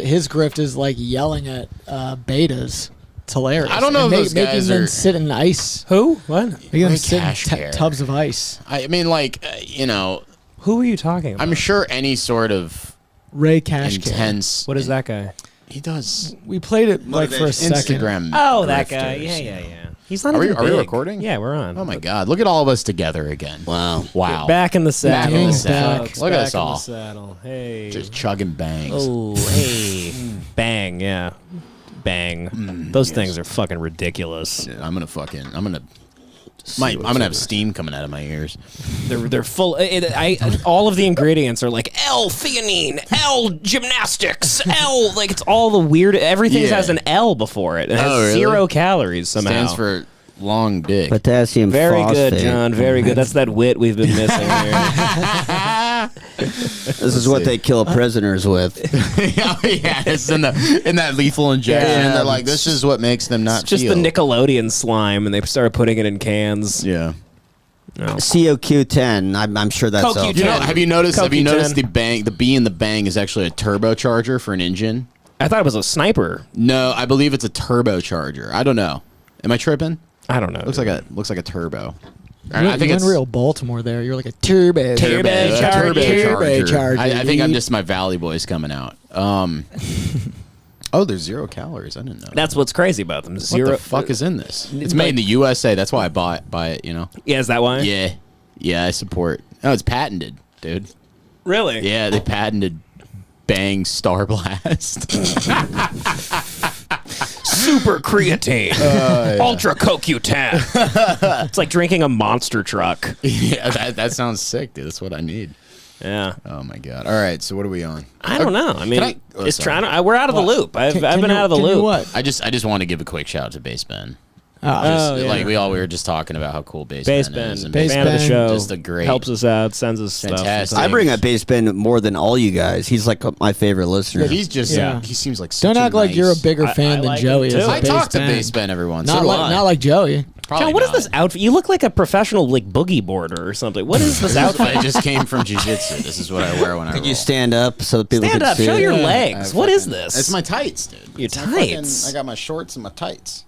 his grift is like yelling at betas. It's hilarious. I don't know if those guys making are them sit in ice. Who? What? Making them sit in tubs of ice. I mean, like, you know. Who are you talking about? I'm sure any sort of Ray Cash intense. What is that guy? He does. We played it like for a second. Instagram. Oh, that guy. Yeah. He's not. Are even we big. recording? Yeah, we're on. Oh my God! Look at all of us together again. Wow. Wow. Back in the saddle. Back in the saddle. Folks, Look at back us in all. the saddle. Hey. Just chugging bangs. Oh, hey. Bang. Yeah. Bang. Those things are fucking ridiculous. Dude, I'm gonna have steam coming out of my ears. They're full. All of the ingredients are like L-theanine, L-gymnastics, L. Like it's all the weird. Everything has an L before it. It has 0 calories somehow. Stands for long dick. Potassium Very phosphate. good, John. Very good. That's that wit we've been missing here. This is what they kill prisoners with. Yeah, it's in that lethal injection. Yeah. They're like, this is what makes them not. It's just feel. the Nickelodeon slime, and they started putting it in cans. Yeah. No. COQ10. I'm sure that's CoQ10. all. You know, have you noticed CoQ10. the B in the bang is actually a turbocharger for an engine? I thought it was a sniper. No, I believe it's a turbocharger. I don't know. Am I tripping? I don't know. Looks like a turbo. I think it's real Baltimore there. You're like a turbocharger. I think I'm just my Valley boys coming out. Oh, there's 0 calories. I didn't know. That's what's crazy about them. What the fuck is in this? It's made in the USA. That's why I buy it. You know. Yeah, is that why? Yeah. I support. Oh, it's patented, dude. Really? Yeah, they patented Bang Star Blast. Super creatine. Ultra CoQ10. It's like drinking a monster truck. Yeah, that sounds sick, dude. That's what I need. Yeah. Oh my God. All right. So what are we on? I don't know. I mean, it's trying to. We're out of the loop. I've been out of the loop. What? I just want to give a quick shout out to Bass Ben. Oh, Like we were just talking about how cool Bass Bass Ben is. Ben, And fan of the show, just a great, helps us out, sends us fantastic. stuff. I bring up Bass Ben more than all you guys. He's like my favorite listener. He's just he seems like such Don't act like you're a bigger I fan than like Joey him is. too. of I talk to Bass Ben. Bass Ben every once. Not like Joey. Probably John, what is not. this outfit? You look like a professional like boogie boarder or something. What is this outfit? I just came from jiu-jitsu. This is what I wear when I roll. Could you stand up so people Stand can up, see show it? your legs. What is this? It's my tights, dude. Your It's my fucking- tights? I got my shorts and my tights.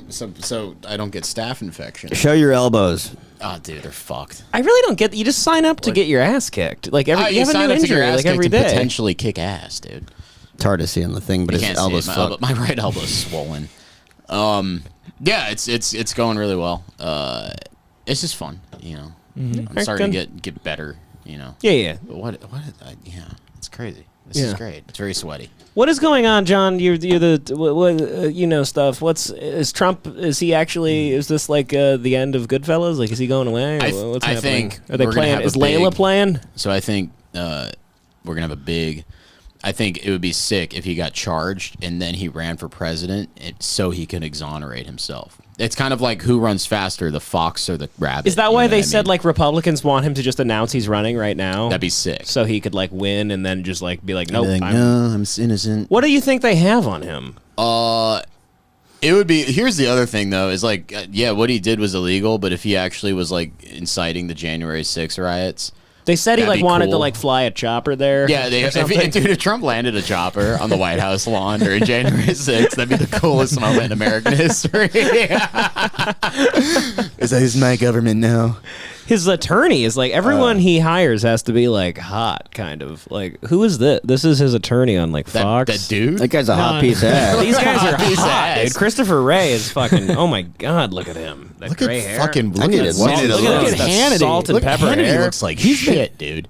So I don't get staph infection. Show your elbows. Oh, dude, they're fucked. I really don't get. You just sign up to get your ass kicked. Like you have a sign new up to get your injury ass like kicked every to day. potentially kick ass, dude. It's hard to see on the thing, but You his can't see elbow's it. fucked. My right elbow's swollen. Yeah, it's going really well. It's just fun, you know. I'm starting to get better, you know. Yeah. But yeah, it's crazy. This is great. It's very sweaty. What is going on, John? You're the you know stuff. Is Trump? Is he actually? Is this like the end of Goodfellas? Like, is he going away? Or what's I happening? think Are they we're gonna playing? have Is a Layla big- playing? So I think we're gonna have a big. I think it would be sick if he got charged and then he ran for president so he can exonerate himself. It's kind of like who runs faster, the fox or the rabbit. Is that why they said like Republicans want him to just announce he's running right now? That'd be sick. So he could like win and then just like be like, nope. I'm innocent. What do you think they have on him? It would be. Here's the other thing though: is like, what he did was illegal, but if he actually was like inciting the January 6th riots. They said he That'd like be wanted to cool. like fly a chopper there. Yeah, if Trump landed a chopper on the White House lawn during January 6th, that'd be the coolest moment in American history. This is my government now. His attorney is like everyone he hires has to be like hot, kind of like who is this? This is his attorney on like Fox. That dude. That guy's a hot piece of ass. These guys are Piece of hot, ass. dude. Christopher Ray is fucking. Oh my god, look at him. That Look gray at hair. fucking. I Look need at to salt- look look at that Hannity. Salt and Look, pepper Hannity hair. looks like shit, dude.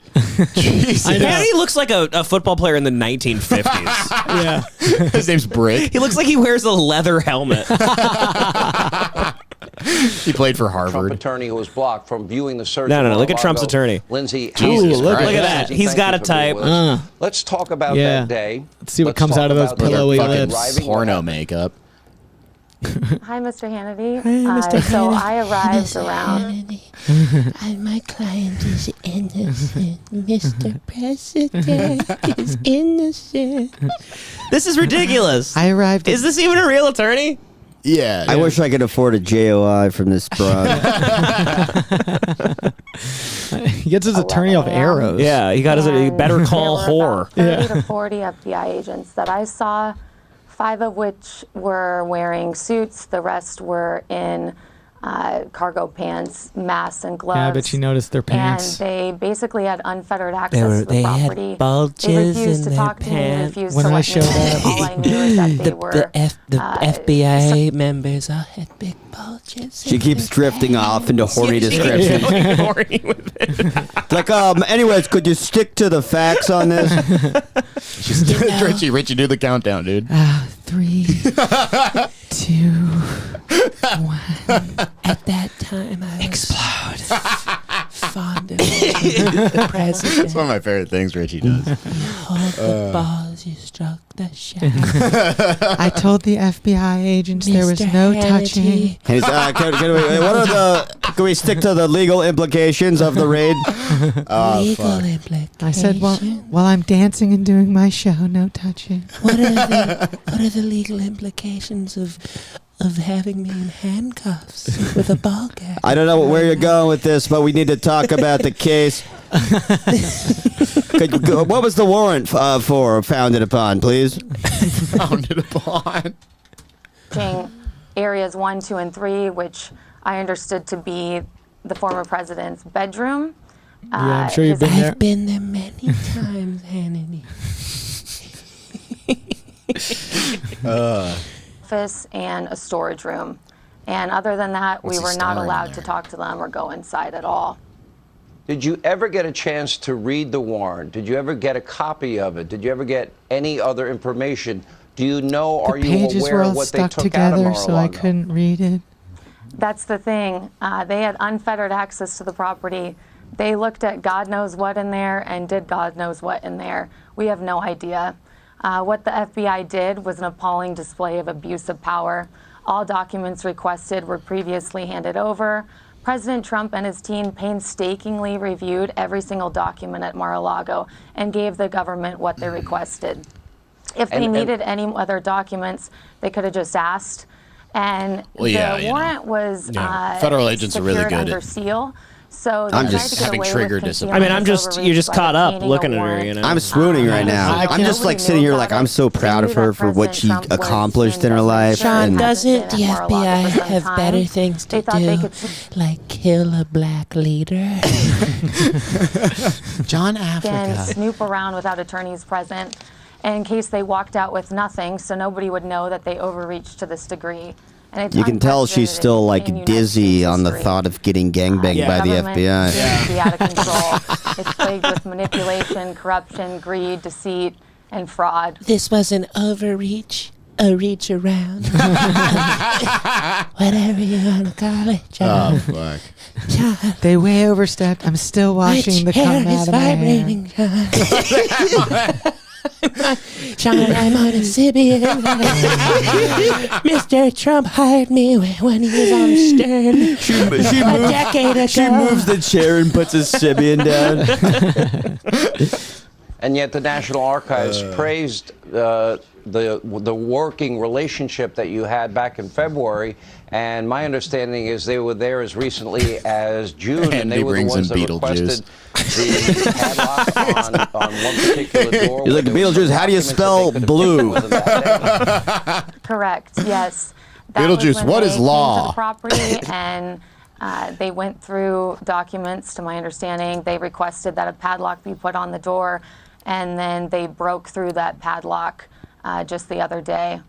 Jesus. Hannity looks like a football player in the 1950s. Yeah. His name's Brick. He looks like he wears a leather helmet. He played for Trump Harvard. attorney who was blocked from viewing the surgery. No. Look at Trump's attorney. Lindsay. Jesus look Christ. at that. He's got a type. Let's talk about Yeah. that day. Let's see what comes out of those pillowy lips. Porno makeup. Hi, Mr. Hannity. So I arrived around. And my client is innocent. Mr. President is innocent. This is ridiculous. I arrived. Is this even a real attorney? Yeah. I wish I could afford a JOI from this broad. He gets his attorney off 11 a.m. arrows. Yeah, he got his And better call there were whore. about 30 to 40 FBI agents that I saw, 5 of which were wearing suits. The rest were in cargo pants, masks, and gloves. Yeah, I bet you noticed their pants. And they basically had unfettered access to the They property. had bulges They refused in to their talk to me, pants. refused When to I let me showed in. up- All I knew is that they were The FBI members all had big bulges. She keeps drifting off into horny descriptions. Like, anyways, could you stick to the facts on this? Richie, do the countdown, dude. 3, 2, 1. At that time, I was fond of the president. That's one of my favorite things Richie does. Hold the balls, you struck the shaft. I told the FBI agents there was Mr. no Hannity. touching. Can we stick to the legal implications of the raid? Legal implications. I said, while I'm dancing and doing my show, no touching. What are the legal implications of having me in handcuffs with a ball gag? I don't know where you're going with this, but we need to talk about the case. What was the warrant for founded upon, please? Founded upon. Areas 1, 2, and 3, which I understood to be the former president's bedroom. Yeah, I'm sure you've been there. I've been there many times, Hannity. Office and a storage room. And other than that, What's we he were not storing allowed there? to talk to them or go inside at all. Did you ever get a chance to read the warrant? Did you ever get a copy of it? Did you ever get any other information? Do you know, are The you pages aware were of all what they stuck took out of together, so I Mar-a-Pawgo? couldn't read it. That's the thing. They had unfettered access to the property. They looked at God knows what in there and did God knows what in there. We have no idea. What the FBI did was an appalling display of abuse of power. All documents requested were previously handed over. President Trump and his team painstakingly reviewed every single document at Mar-a-Lago and gave the government what they requested. If they needed any other documents, they could have just asked. And the warrant was Federal agents are really secured good under at seal. So they I'm tried just to get having away trigger with discipline. I mean, concealing I'm this just overreach you're just by caught up obtaining a looking at her, warrant. you know. I'm swooning right now. I I'm just like sitting here like I'm so proud of her for what she accomplished in her life. Sean, And doesn't the FBI have better things to They thought they do, could like kill a black leader? John and Africa. snoop around without attorneys present in case they walked out with nothing, so nobody would know that they overreached to this degree. And it's you can tell she's unprecedented still in like United dizzy States on the history. thought of getting gangbanged by the Government FBI. seems to be out of control. It's plagued with manipulation, corruption, greed, deceit, and fraud. This was an overreach, a reach around. Whatever you want to call it, Oh, John. fuck. John, They way overstepped. I'm still watching the my cum chair out is of my hair. vibrating, John. John, I'm on a Sibian. Mr. Trump hired me when he was on Stern a decade ago. She moves the chair and puts a Sibian down. And yet the National Archives praised the working relationship that you had back in February. And my understanding is they were there as recently as June, and they Andy were the brings ones in that requested the padlock on one particular door. You're like, where there were Beetlejuice, some how do you documents that spell they could have blue? taken with them that day. Correct, yes. That was Beetlejuice, when what they is came to law? the property and they went through documents, to my understanding. They requested that a padlock be put on the door, and then they broke through that padlock just the other day.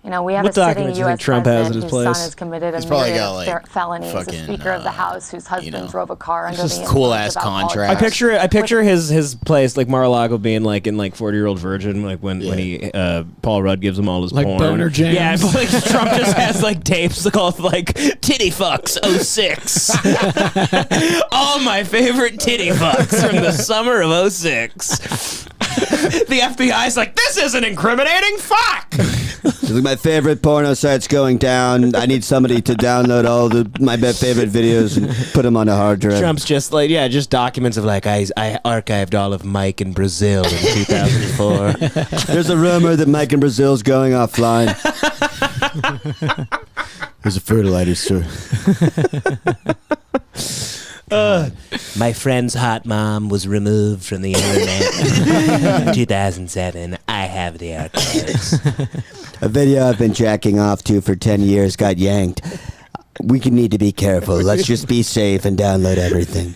You know, we have What a sitting documents do you U.S. think Trump has at president his whose son place? has committed a He's probably myriad got, of like, felonies. A fucking, Speaker of the House whose husband drove a car under just the cool influence ass of alcoholic contracts. drugs. I picture his place like Mar-a-Lago being like in like 40-year-old virgin, like when he Paul Rudd gives him all his Like porn. boner jams. Yeah, but, like Trump just has like tapes called like Titty Fucks 06. All my favorite titty fucks from the summer of 06. The FBI's like, this is an incriminating fuck. It's like my favorite porno site's going down. I need somebody to download all my favorite videos and put them on a hard drive. Trump's just like, yeah, just documents of like, I archived all of Mike in Brazil in 2004. There's a rumor that Mike in Brazil's going offline. There's a fertilizer store. My friend's hot mom was removed from the internet in 2007. I have the archives. A video I've been jacking off to for 10 years got yanked. We need to be careful. Let's just be safe and download everything.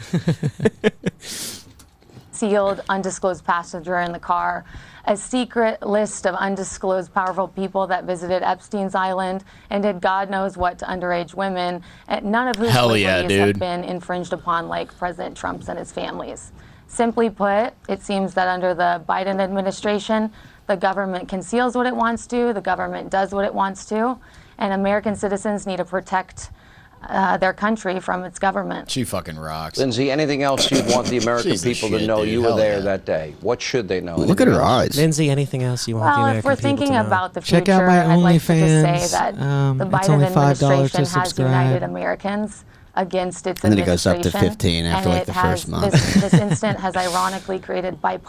Sealed, undisclosed passenger in the car, a secret list of undisclosed powerful people that visited Epstein's Island and did God knows what to underage women, and none of whose liberties have been infringed upon like President Trump's and his family's. Simply put, it seems that under the Biden administration, the government conceals what it wants to, the government does what it wants to, and American citizens need to protect their country from its government. She fucking rocks. Lindsay, anything else you'd want the American people to know? You were there that day. What should they know? Look at her eyes. Lindsay, anything else you want the Well, American if we're people to thinking know? about the future, Check out my I'd like to OnlyFans. just say that the It's Biden only $5 to administration has subscribe. united Americans against its And then it goes up to administration, 15 after, and like, it the has- first month. This incident has ironically created Classic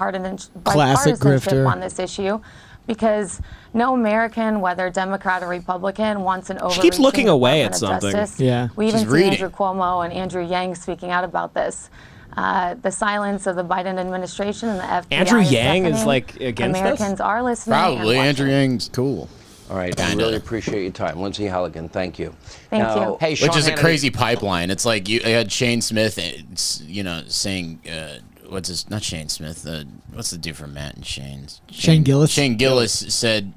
bipartisanship grifter. on this issue, because no American, whether Democrat or Republican, wants an overreaching keeps looking away at Department of something. Justice. Yeah. We even She's see reading. Andrew Cuomo and Andrew Yang speaking out about this. The silence of the Biden administration and the FBI. Andrew is Yang is, deafening. like, against Americans are listening. Probably. and Andrew watching. Yang's cool. All right, I really appreciate your time. Lindsay Halligan, thank you. Thank Now, you. Hey, Sean Which is a Hannity- crazy pipeline. It's like you had Shane Smith, saying, what's his, not Shane Smith, what's the dude from Matt and Shane's? Shane Gillis? Shane Gillis said,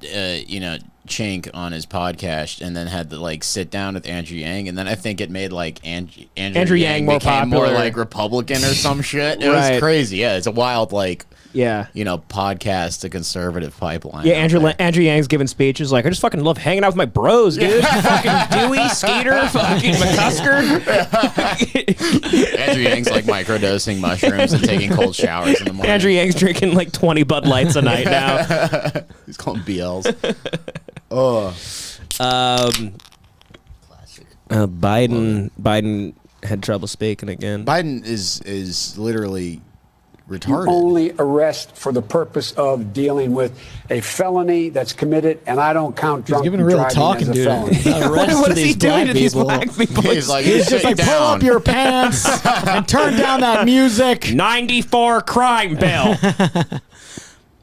Chink on his podcast, and then had to like sit down with Andrew Yang, and then I think it made like Andrew Yang more became more popular. like Republican or some shit. It Right. was crazy. Yeah, it's a wild Yeah. podcast to conservative pipeline. Yeah, out there. Andrew Yang's giving speeches like, I just fucking love hanging out with my bros, dude. Fucking Dewey, Skeeter, fucking McCusker. Andrew Yang's like microdosing mushrooms and taking cold showers in the morning. Andrew Yang's drinking like 20 Bud Lights a night now. He's calling BLs. Biden had trouble speaking again. Biden is literally You retarded. only arrest for the purpose of dealing with a felony that's committed, and I don't count He's drunk giving a real driving talking as a to felony. the rest What of is he these doing black to these people. black people? He's like, He's just like, pull up your pants and turn down that music. 94 crime bill.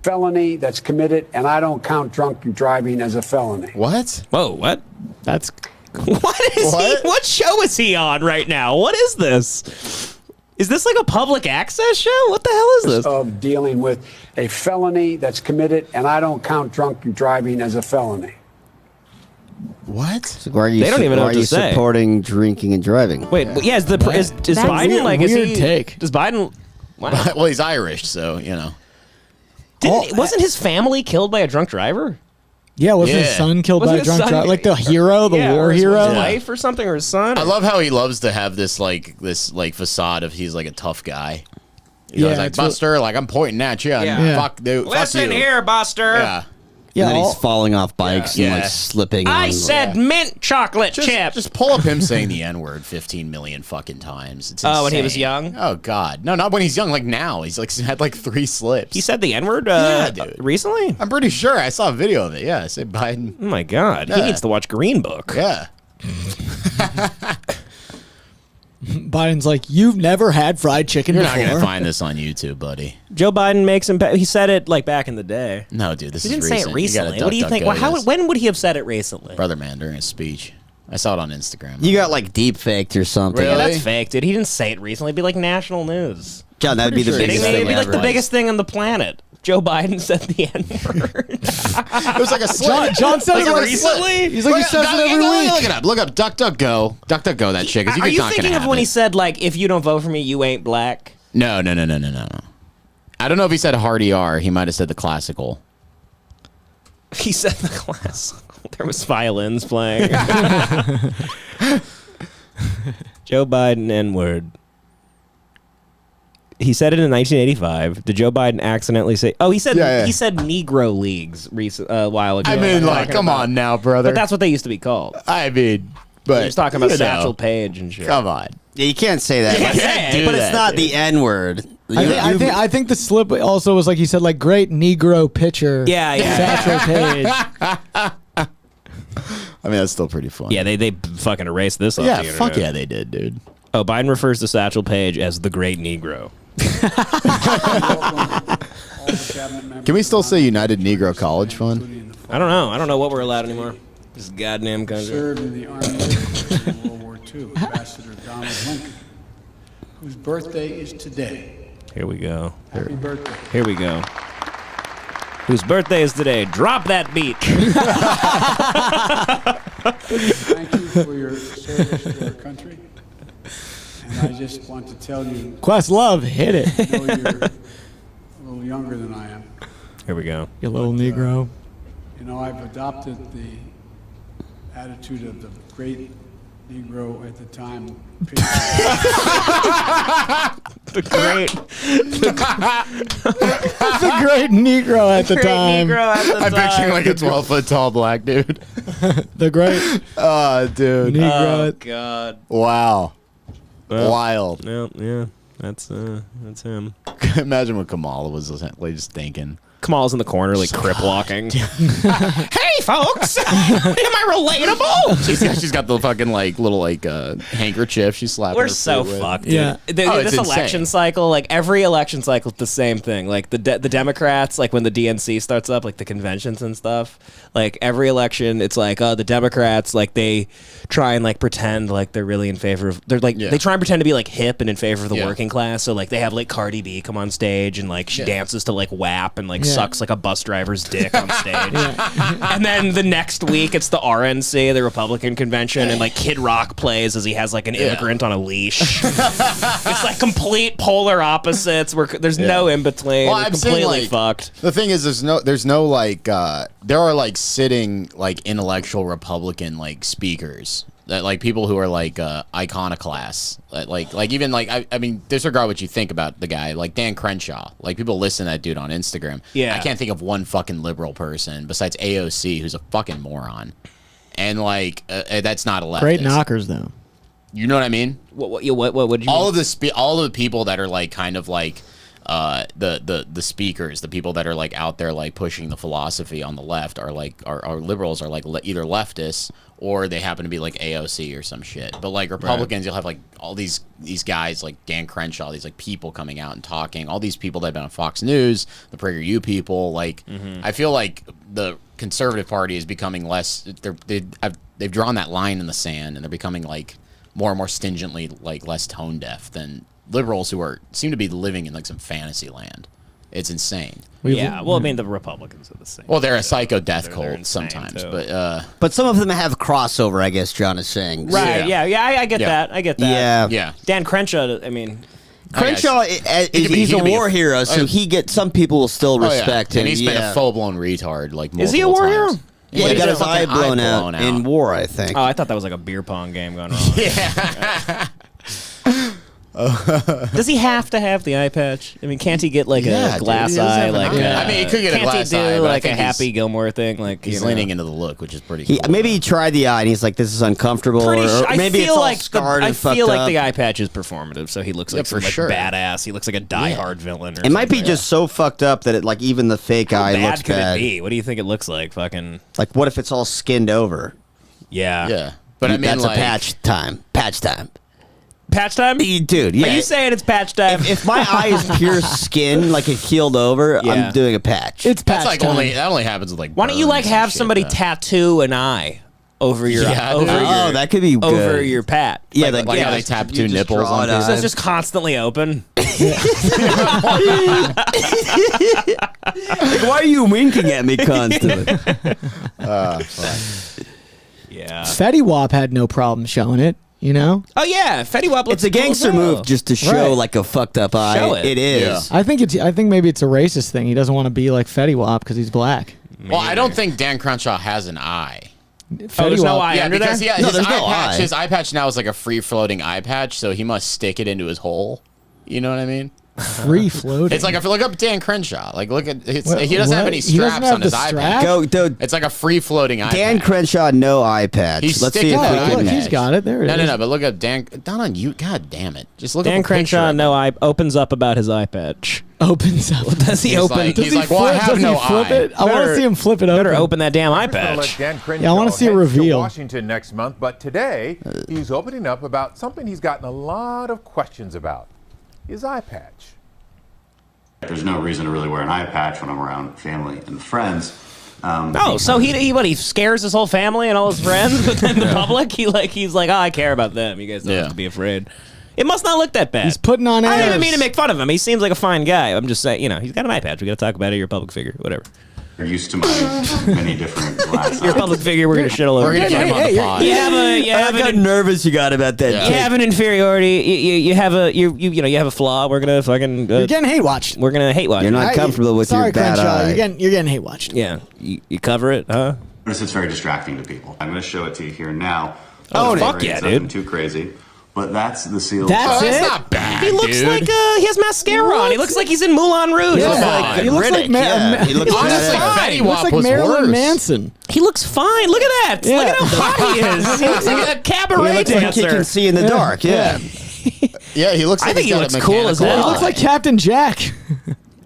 Felony that's committed, and I don't count drunk driving as a felony. What? Whoa, what? That's What is What? he? What show is he on right now? What is this? Is this like a public access show? What the hell is this? Of dealing with a felony that's committed, and I don't count drunk driving as a felony. What? So why are you, They don't even know why what are to you say. supporting drinking and driving? Wait, yeah, is Biden weird- like? weird is he? take. Does Biden? Wow. Well, he's Irish, so Wasn't his family killed by a drunk driver? yeah. Wasn't his Yeah. son killed by Wasn't a his drunk son- driver? Like the hero, the Yeah, war or his hero. wife or something, or his son. I love how he loves to have this facade of he's like a tough guy. He's Yeah, always like, it's real- Buster, like I'm pointing at you. And Yeah. Fuck, dude. Listen fuck you. here, Buster. Yeah. Yeah, And then all- he's falling off bikes Yeah. and Yeah. like slipping I on. said mint chocolate Just, chip. just pull up him saying the N-word 15 million fucking times. It's Oh, when he insane. was young? Oh God, no, not when he's young. Like now, he's like had like 3 slips. He said the N-word Yeah, dude. recently? I'm pretty sure I saw a video of it. Yeah, I said Biden. Oh my God. He Yeah. needs to watch Green Book. Yeah. Biden's like, you've never had fried chicken You're not before. gonna find this on YouTube, buddy. Joe Biden makes him. He said it like back in the day. No, dude, this He is didn't recent. say it You recently. gotta What do you duck, think? duck, Well, go to when would he have said it recently? this. Brother man during his speech? I saw it on Instagram. You got like deep faked or something. Really? Yeah, that's fake, dude. He didn't say it recently. It'd be like national news. John, that'd be the Pretty Kidding biggest me? thing It'd be like ever. the biggest thing on the planet. Joe Biden said the N-word. It was like a slip. John says Like it a recently. He's like, he says it every week. Look it up. Look up. Duck, duck, go. Duck, duck, go. That shit. 'Cause Are you not gonna thinking of have when it. he said like, "If you don't vote for me, you ain't black"? No. I don't know if he said hard ER. He might have said the classical. He said the class. There was violins playing. Joe Biden N-word. He said it in 1985. Did Joe Biden accidentally say? Oh, he said Yeah. he said Negro leagues a while ago. I mean, like, come on now, brother. But that's what they used to be called. I mean, but He was talking about you know, Satchel Paige and shit. Come on. Yeah, you can't say that. You can't do but that, it's not dude. the N word. I think the slip also was like he said like great Negro pitcher. Yeah. Satchel Paige. I mean, that's still pretty fun. Yeah, they fucking erased this off Yeah, the internet. fuck yeah, they did, dude. Oh, Biden refers to Satchel Paige as the Great Negro. Can we still say United Negro College Fund? I don't know. I don't know what we're allowed anymore. This goddamn country. Served in the Army Air Force in World War II, Ambassador Donald Lincoln, whose birthday is today. Here we go. Happy birthday. Here we go. Whose birthday is today? Drop that beat. Thank you for your service to our country. And I just want to tell you, Questlove, hit it. I know you're a little younger than I am. Here we go. You little Negro. You know, I've adopted the attitude of the great Negro at the time. The great The great Negro at the time. I'm picturing like a 12-foot tall black dude. The great Oh, dude. Negro. Oh God. Wow. Well, Wild. Yeah. That's him. Imagine what Kamala was like just thinking. Kamal's in the corner, like crip walking. Hey, folks! Am I relatable? She's got the fucking like little like handkerchief she's slapping. We're her so foot with. fucked. Dude. Yeah. This it's election insane. cycle, like every election cycle, it's the same thing. Like the Democrats, like when the DNC starts up, like the conventions and stuff. Like every election, it's like the Democrats, like they try and like pretend like they're really in favor of. They're like they try and pretend to be like hip and in favor of the working class. So like they have like Cardi B come on stage and like she dances to like WAP and like sucks like a bus driver's dick on stage. And then the next week it's the RNC, the Republican convention, and like Kid Rock plays as he has like an immigrant on a leash. It's like complete polar opposites where there's no in between. Well, We're I'm saying, completely like, fucked. The thing is, there's no like, there are like sitting like intellectual Republican like speakers that like people who are like iconoclasts, like even like I mean, disregard what you think about the guy, like Dan Crenshaw. Like people listen to that dude on Instagram. Yeah. I can't think of one fucking liberal person besides AOC who's a fucking moron, and like that's not a leftist. Great knockers, though. You know what I mean? What did you all mean? of all of the people that are like kind of like the speakers, the people that are like out there like pushing the philosophy on the left are like are liberals, are like either leftists or they happen to be like AOC or some shit. But like Republicans, you'll have like all these guys like Dan Crenshaw, these like people coming out and talking, all these people that have been on Fox News, the PragerU people. Like I feel like the conservative party is becoming less. They've drawn that line in the sand and they're becoming like more and more stingently like less tone deaf than liberals who seem to be living in like some fantasy land. It's insane. Yeah, well, I mean, the Republicans are the same. Well, they're a psycho death They're cult insane, sometimes, too. but some of them have crossover, I guess John is saying. Right, yeah, I get that. I get that. Yeah. yeah. Dan Crenshaw, I mean, Crenshaw, he's a war hero, so some people will still respect him. And he's been a full-blown retard. Like, is he a war hero? times. Yeah, he got his eye fucking blown out in war, I think. Oh, I thought that was like a beer pong game going wrong. Yeah. Does he have to have the eye patch? I mean, can't he get like Yeah, a dude, glass he does eye? have an Like, eye. I mean, he could get a glass can't he eye, do but I like a think he's- Happy Gilmore thing? Like, He's leaning into the look, which is pretty cool. Maybe he tried the eye and he's like, "This is uncomfortable," or I maybe it's feel all like scarred I and fucked feel up. like the eye patch is performative, so he looks like for some like sure. badass. He looks like a diehard villain. Or It might be something. just so fucked up that it like even the fake How eye bad looks could bad. it be? What do you think it looks like? Fucking Like, what if it's all skinned over? yeah. Yeah. But I mean, that's like, a patch time. Patch time, Patch time? dude. Yeah. Are you saying it's patch time? if my eye is pure skin, like it healed over, Yeah. I'm doing a patch. It's that's patch like time. that only happens with like. Why don't you like burns and have shit, somebody though. tattoo an eye over your Yeah, over dude. your Oh, that could be over good. your pat? Yeah, like how they tap two nipples on it. So it's just constantly open. Like, why are you winking at me constantly? Yeah. Fetty Wap had no problem showing it, you know? Oh yeah, Fetty Wap. It's a gangster move just to show Right. like a fucked up eye. Show it. It is. Yeah. I think maybe it's a racist thing. He doesn't want to be like Fetty Wap because he's black. Well, I don't think Dan Crenshaw has an eye. Fetty there's no Wap- eye Yeah, under because there? yeah, his there's eye no patch. eye. His eye patch now is like a free floating eye patch, so he must stick it into his hole. You know what I mean? free floating. It's like if you look up Dan Crenshaw. Like look at he doesn't have any straps on his iPad. It's like a free floating iPad. Dan Crenshaw, no eye patch. Let's see if look, he's got it. There it is. No. But look up Dan. Not on you. God damn it! Just look Dan up a Crenshaw, picture of him. opens up about his eye patch. Opens up. Does he open? Like, Does he's he like, well, I have no flip eye. it? I want to see him flip it open. Better open that damn eye patch. Dan Crenshaw Yeah, I want to see a heads to reveal. Washington next month, but today he's opening up about something he's gotten a lot of questions about: his eye patch. There's no reason to really wear an eye patch when I'm around family and friends. So he scares his whole family and all his friends, but then the public, he's like, oh, I care about them. You guys don't have to be afraid. It must not look that bad. He's putting on airs. I don't even mean to make fun of him. He seems like a fine guy. I'm just saying, he's got an eye patch. We got to talk about it. You're a public figure, whatever. You're used to my many different glasses. You're a public figure. We're gonna shit all over. We're gonna get him on the pod. How nervous you got about that. You have an inferiority. You have a flaw. We're gonna fucking. You're getting hate watched. We're gonna hate watch. You're not comfortable with your bad Crenshaw, eye. You're getting hate watched. Yeah, you cover it, huh? It's very distracting to people. I'm going to show it to you here now. Oh, fuck yeah, It's nothing dude. too crazy, but that's the seal. That's it. That's not bad. He looks dude. like he has mascara on. He looks like he's in Moulin Rouge. Yeah, he looks like He looks Honestly, badass. Fetty He looks Wap like was Marilyn worse. Manson. He looks fine. Look at that. Yeah. Look at how hot he is. He looks like a He cabaret looks like he dancer. can see in the dark. Yeah. Yeah, he looks. I Like think he's he got a looks cool as mechanical hell. He looks like Captain Jack.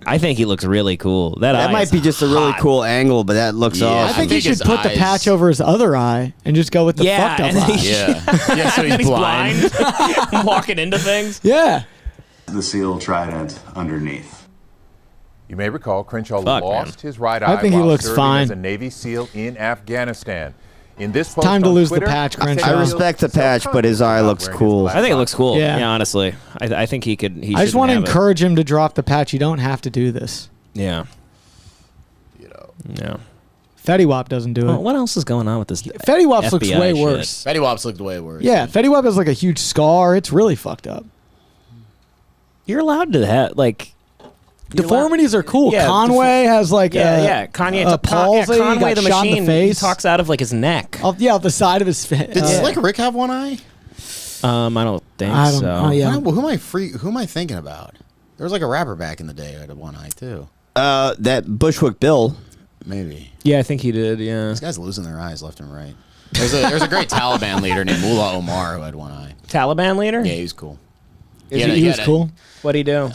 I think he looks really cool. That eye That might is be just a really hot. cool angle, but that looks Yeah. I awesome. think he think should his put the eyes- patch over his other eye and just go with the fucked up and then eye. Yeah, so he's blind. walking into things. Yeah. The seal trident underneath. You may recall Crenshaw Fuck, lost his right eye I think he while looks serving fine. as a Navy SEAL in Afghanistan. In this post time to on lose the Twitter, patch, he said Crenshaw. he I feels respect the patch, but his eye looks wearing his cool. black I think it eye. looks cool. Yeah. Yeah, honestly, I think he could. I just want to encourage him to drop the patch. You don't have to do this. Yeah. You know. Yeah. Fetty Wap doesn't do it. Well, what else is going on with this? Fetty Wap looks FBI way shit? worse. Fetty Wap's looked way worse. Yeah, Fetty Wap has like a huge scar. It's really fucked up. You're allowed to have like Deformities are cool. Yeah, Conway has like Kanye. a palsy. He Conway got the shot in machine. the face. He talks out of like his neck. Off the side of his face. Did Slick Rick have one eye? I don't think I don't so. know. Yeah. Who am I thinking about? There was like a rapper back in the day who had one eye too. That Bushwick Bill. Maybe. Yeah, I think he did. Yeah. These guys losing their eyes left and right. There's a great Taliban leader named Mullah Omar who had one eye. Taliban leader. Yeah, he was cool. He was cool. What'd he do?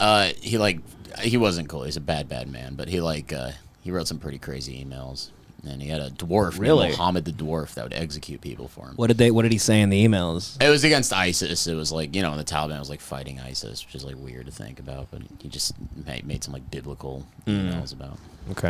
He wasn't cool. He's a bad man. But he wrote some pretty crazy emails. And he had a dwarf Really? named Muhammad the Dwarf that would execute people for him. What did he say in the emails? It was against ISIS. It was like, the Taliban was like fighting ISIS, which is like weird to think about. But he just made some like biblical emails about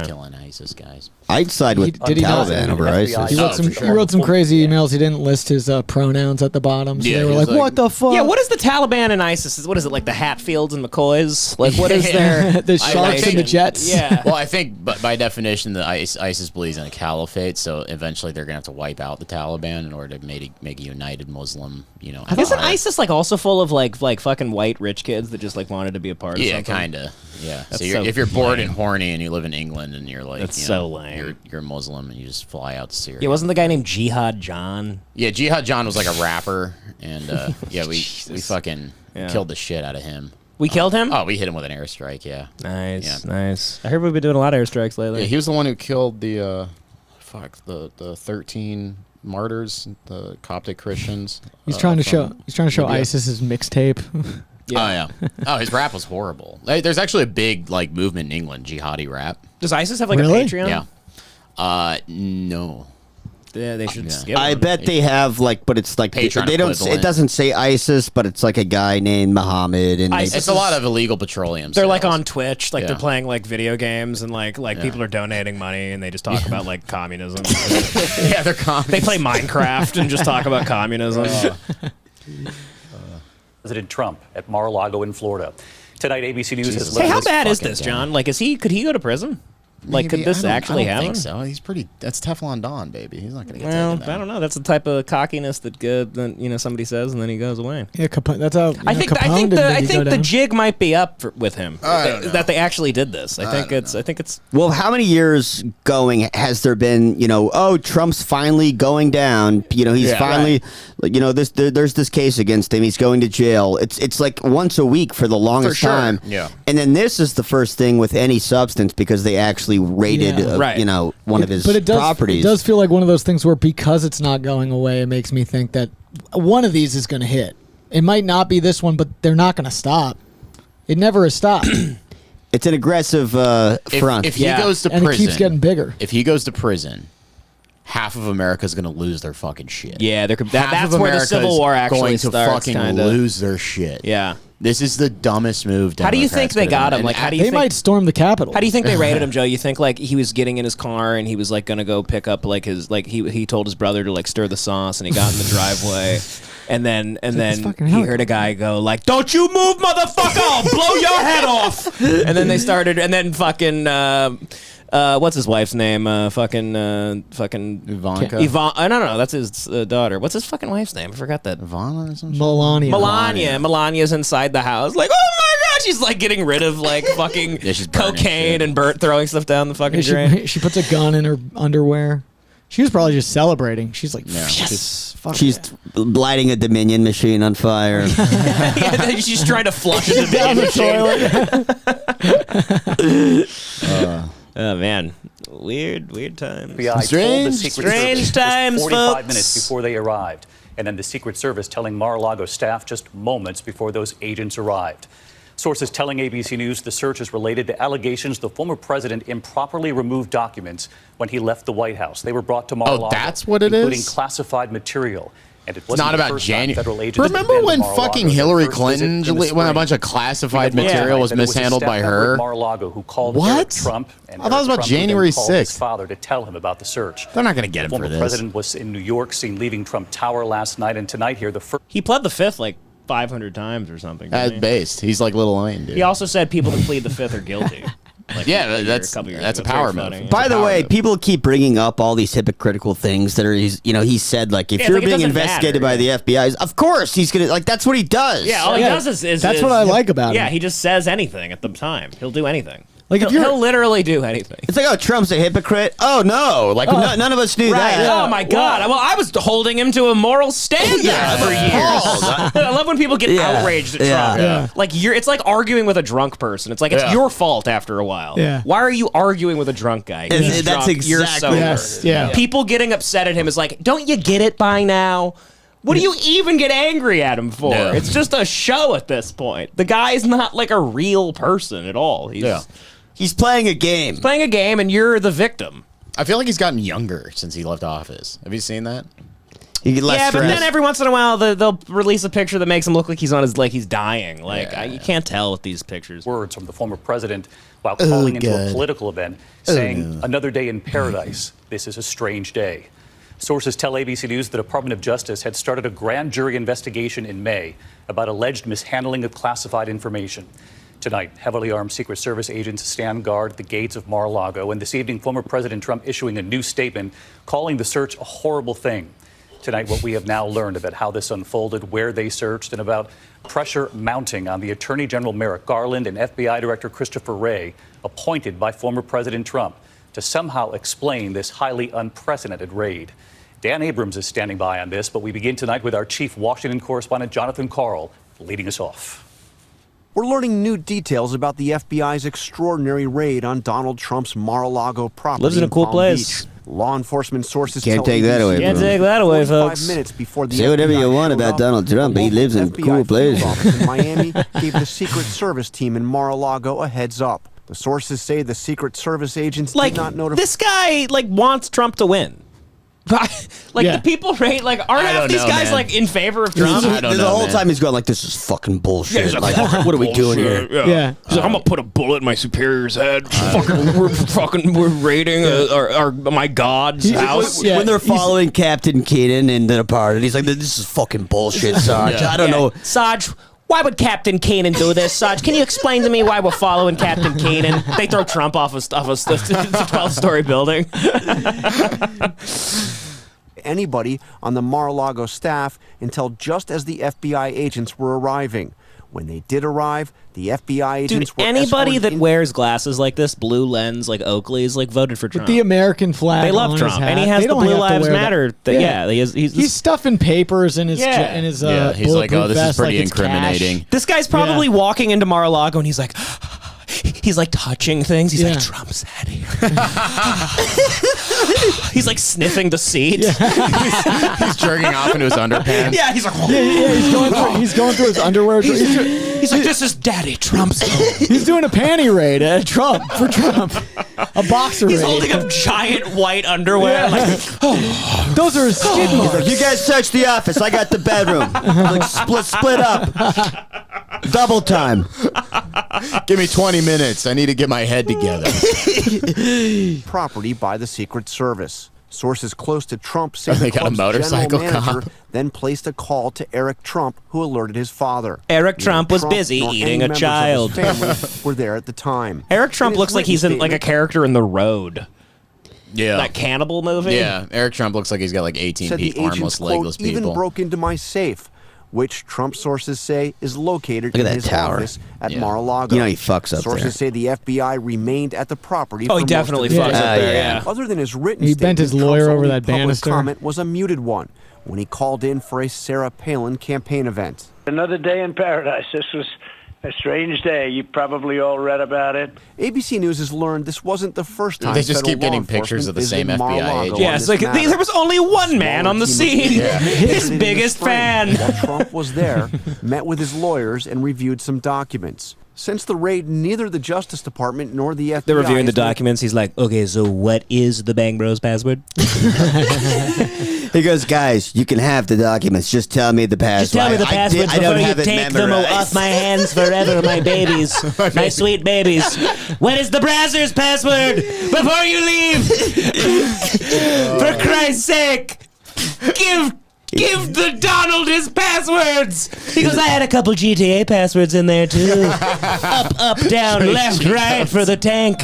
killing ISIS guys. I'd side with Did he not? Taliban over ISIS. He wrote some crazy emails. He didn't list his pronouns at the bottom. So Yeah, they were he was like, what the fuck? Yeah, what is the Taliban and ISIS? What is it, like the Hatfields and McCoys? Like, what is their... the Sharks and the Jets? Yeah. Well, I think, but by definition, the ISIS believes in a caliphate, so eventually they're gonna have to wipe out the Taliban in order to make a united Muslim, Isn't ISIS like also full of like fucking white rich kids that just like wanted to be a part of Yeah, something? kind of. Yeah. That's So so if you're bored lame. and horny and you live in England and you're like, That's so lame. You're Muslim and you just fly out to Syria. Yeah, wasn't the guy named Jihad John? Yeah, Jihad John was like a rapper, and we fucking killed the shit out of him. We killed him? Oh, we hit him with an airstrike. Yeah. Nice, Yeah. nice. I heard we've been doing a lot of airstrikes lately. Yeah, he was the one who killed the 13 martyrs, the Coptic Christians. He's trying to show Libya. ISIS's mixtape. Yeah. Oh yeah. Oh, his rap was horrible. There's actually a big like movement in England, jihadi rap. Does ISIS have like Really? a Patreon? Yeah. No. Yeah, they should Yeah. skip I one. bet they have but it's like Patreon they don't. equivalent. It doesn't say ISIS, but it's like a guy named Muhammad, and ISIS It's a lot of illegal petroleum. They're like sales. on Twitch, like Yeah. they're playing like video games, and like people are donating money, and they just talk about like communism. Yeah, they're commies. They play Minecraft and just talk about communism. President Trump at Mar-a-Lago in Florida. Tonight, ABC News has Hey, how learned bad is fucking this, guy. John? Like, could he go to prison? Like, could this actually happen? I don't think so. He's pretty. That's Teflon Don, baby. He's not going to get Well, taken down. I don't know. That's the type of cockiness that somebody says and then he goes away. Yeah, that's how. I think the jig might be up with him that they actually did this. I think it's. Well, how many years going has there been? Trump's finally going down. He's finally. There's this case against him. He's going to jail. It's like once a week for the longest time. Yeah. And then this is the first thing with any substance because they actually raided, one of his properties. It does feel like one of those things where because it's not going away, it makes me think that one of these is going to hit. It might not be this one, but they're not going to stop. It never has stopped. It's an aggressive front. If he goes to prison, and it keeps getting bigger. If he goes to prison, half of America's going to lose their fucking shit. Yeah, that's where the Civil War actually going to starts. Fucking lose their shit. Yeah. This is the dumbest move. How do you think they got him? Like, how do you they think might storm the Capitol? How do you think they raided him, Joe? You think like he was getting in his car and he was like gonna go pick up like his he told his brother to like stir the sauce and he got in the driveway. And then he heard a guy go like, "Don't you move, motherfucker! I'll blow your head off!" And then they started, and then fucking what's his wife's name? Fucking Ivanka. No, that's his daughter. What's his fucking wife's name? I forgot that. Ivana or something. Melania. Melania's inside the house, like, oh my god, she's like getting rid of like fucking cocaine and throwing stuff down the fucking drain. She puts a gun in her underwear. She was probably just celebrating. She's like, yes. She's lighting a Dominion machine on fire. Yeah, she's trying to flush it down the toilet. Oh man, weird times. Strange times, 45 folks. minutes before they arrived, and then the Secret Service telling Mar-a-Lago staff just moments before those agents arrived. Sources telling ABC News the search is related to allegations the former president improperly removed documents when he left the White House. They were brought to Mar-a-Lago, that's what it is? including classified material. And it wasn't not the about first time January. federal agents Remember had been when to Mar-a-Lago. fucking Their Hillary first Clinton, visit in the when a spring. bunch of classified We had material was tonight that it a mishandled staff by member at her? Mar-a-Lago who called What? Eric Trump, and I thought it was Eric about Trump then January called his 6th. father to tell him about the search. They're not going to get him The for former this. president was in New York, seen leaving Trump Tower last night, and tonight here the first. He pled the fifth like 500 times or something. At based. He's like Lil Wayne, dude. He also said people that plead the fifth are guilty. Like Yeah, a that's couple years a ago. power It's very move. funny. By the way, people keep bringing up all these hypocritical things that are, he said, like, if Yeah, you're like, it being doesn't investigated matter, by the FBI, of course he's going to, like, that's what he does. Yeah, all he does is that's what I like about him. Yeah, he just says anything at the time. He'll do anything. Like if he'll literally do anything. It's like, oh, Trump's a hypocrite. Oh, no. Like, none of us knew Right. that. Oh my God. Well, I was holding him to a moral standard for years. I love when people get outraged at Trump. Yeah. Like it's like arguing with a drunk person. It's like it's your fault after a while. Yeah. Why are you arguing with a drunk guy? He's That's drunk, you're exactly sober. Yes, yeah. People getting upset at him is like, don't you get it by now? What do you even get angry at him for? No. It's just a show at this point. The guy's not like a real person at all. He's playing a game. Playing a game, and you're the victim. I feel like he's gotten younger since he left office. Have you seen that? He less Yeah, but stress. then every once in a while they'll release a picture that makes him look like he's dying. Like you can't tell with these pictures. Words from the former president while calling into a God. political event, saying, "Another day in paradise. This is a strange day." Sources tell ABC News the Department of Justice had started a grand jury investigation in May about alleged mishandling of classified information. Tonight, heavily armed Secret Service agents stand guard at the gates of Mar-a-Lago, and this evening, former President Trump issuing a new statement calling the search a horrible thing. Tonight, what we have now learned about how this unfolded, where they searched, and about pressure mounting on the Attorney General Merrick Garland and FBI Director Christopher Wray, appointed by former President Trump, to somehow explain this highly unprecedented raid. Dan Abrams is standing by on this, but we begin tonight with our chief Washington correspondent, Jonathan Karl, leading us off. We're learning new details about the FBI's extraordinary raid on Donald Trump's Mar-a-Lago property. Lives in a cool Palm place. Beach. Law enforcement sources Can't tell take that ABC away, Can't bro. take that away, 45 folks. minutes before the Say whatever FBI you want showed about up, Donald Trump, but he the lives in FBI cool places. field office in Miami gave the Secret Service team in Mar-a-Lago a heads up. The sources say the Secret Service agents Like did not notify. this guy wants Trump to win. The people rate aren't half these guys in favor of Trump? The whole time he's going like, this is fucking bullshit. Yeah, like, what are we doing here? Yeah. He's like, I'm gonna put a bullet in my superior's head. We're raiding my god's house. Yeah. When they're following Captain Keenan in The Departed, he's like, this is fucking bullshit, Sarge. I don't know. Sarge, Why would Captain Keenan do this, Sarge? Can you explain to me why we're following Captain Keenan? They throw Trump off a 12-story building. Anybody on the Mar-a-Lago staff until just as the FBI agents were arriving. When they did arrive, the FBI agents were anybody that wears glasses like this, blue lens, like Oakley's, like voted for Trump. With the American flag. They love on Trump, his hat. and he has They the don't Blue have to Lives wear Matter. He's stuffing papers in his he's like, oh, this is pretty incriminating. This guy's probably walking into Mar-a-Lago, and he's like touching things. He's like, Trump's head here. He's like sniffing the seat. He's jerking off into his underpants. Yeah, he's like, he's going through his underwear. He's like, this is Daddy Trump's home. He's doing a panty raid at Trump. A boxer raid. He's holding up giant white underwear. Like, those are his skid marks. You guys search the office. I got the bedroom. Like split up. Double time. Give me 20 minutes. I need to get my head together. Property by the Secret Service. Sources close to Trump say They the got a club's motorcycle general manager cop. then placed a call to Eric Trump, who alerted his father. Eric Neither Trump was Trump busy nor eating any a members of his child. family were there at the time. Eric Trump In his looks like he's written in like a statement- character in The Road. Yeah. That cannibal movie. Yeah, Eric Trump looks like he's got like 18 said the armless, agents, legless quote, even people. broke into my safe, which Trump sources say is located Look at in that his tower. office at Yeah. Mar-a-Lago. You know he fucks up Sources there. say the FBI remained at the property. Oh, for he most definitely of the fucks day. up there. Yeah. Other than his written He statement, bent his lawyer Trump's over only that public banister. comment was a muted one when he called in for a Sarah Palin campaign event. Another day in paradise. This was a strange day. You probably all read about it. ABC News has learned this wasn't the first time They just federal keep getting law pictures of the enforcement same visited FBI Mar-a-Lago agent. Yeah, on it's this like matter. there was only one man on the scene. His Visited in biggest the spring fan. While Trump was there, met with his lawyers and reviewed some documents. Since the raid, neither the Justice Department nor the FBI They're reviewing the has made- documents. He's like, okay, so what is the Bang Bros password? He goes, guys, you can have the documents. Just tell me the password. Just tell me the passwords I don't before you have it take them memorized. off my hands forever, my babies. My sweet babies. What is the browser's password before you leave? For Christ's sake, give the Donald his passwords. He goes, I had a couple GTA passwords in there too. Up, down, left, right for the tank.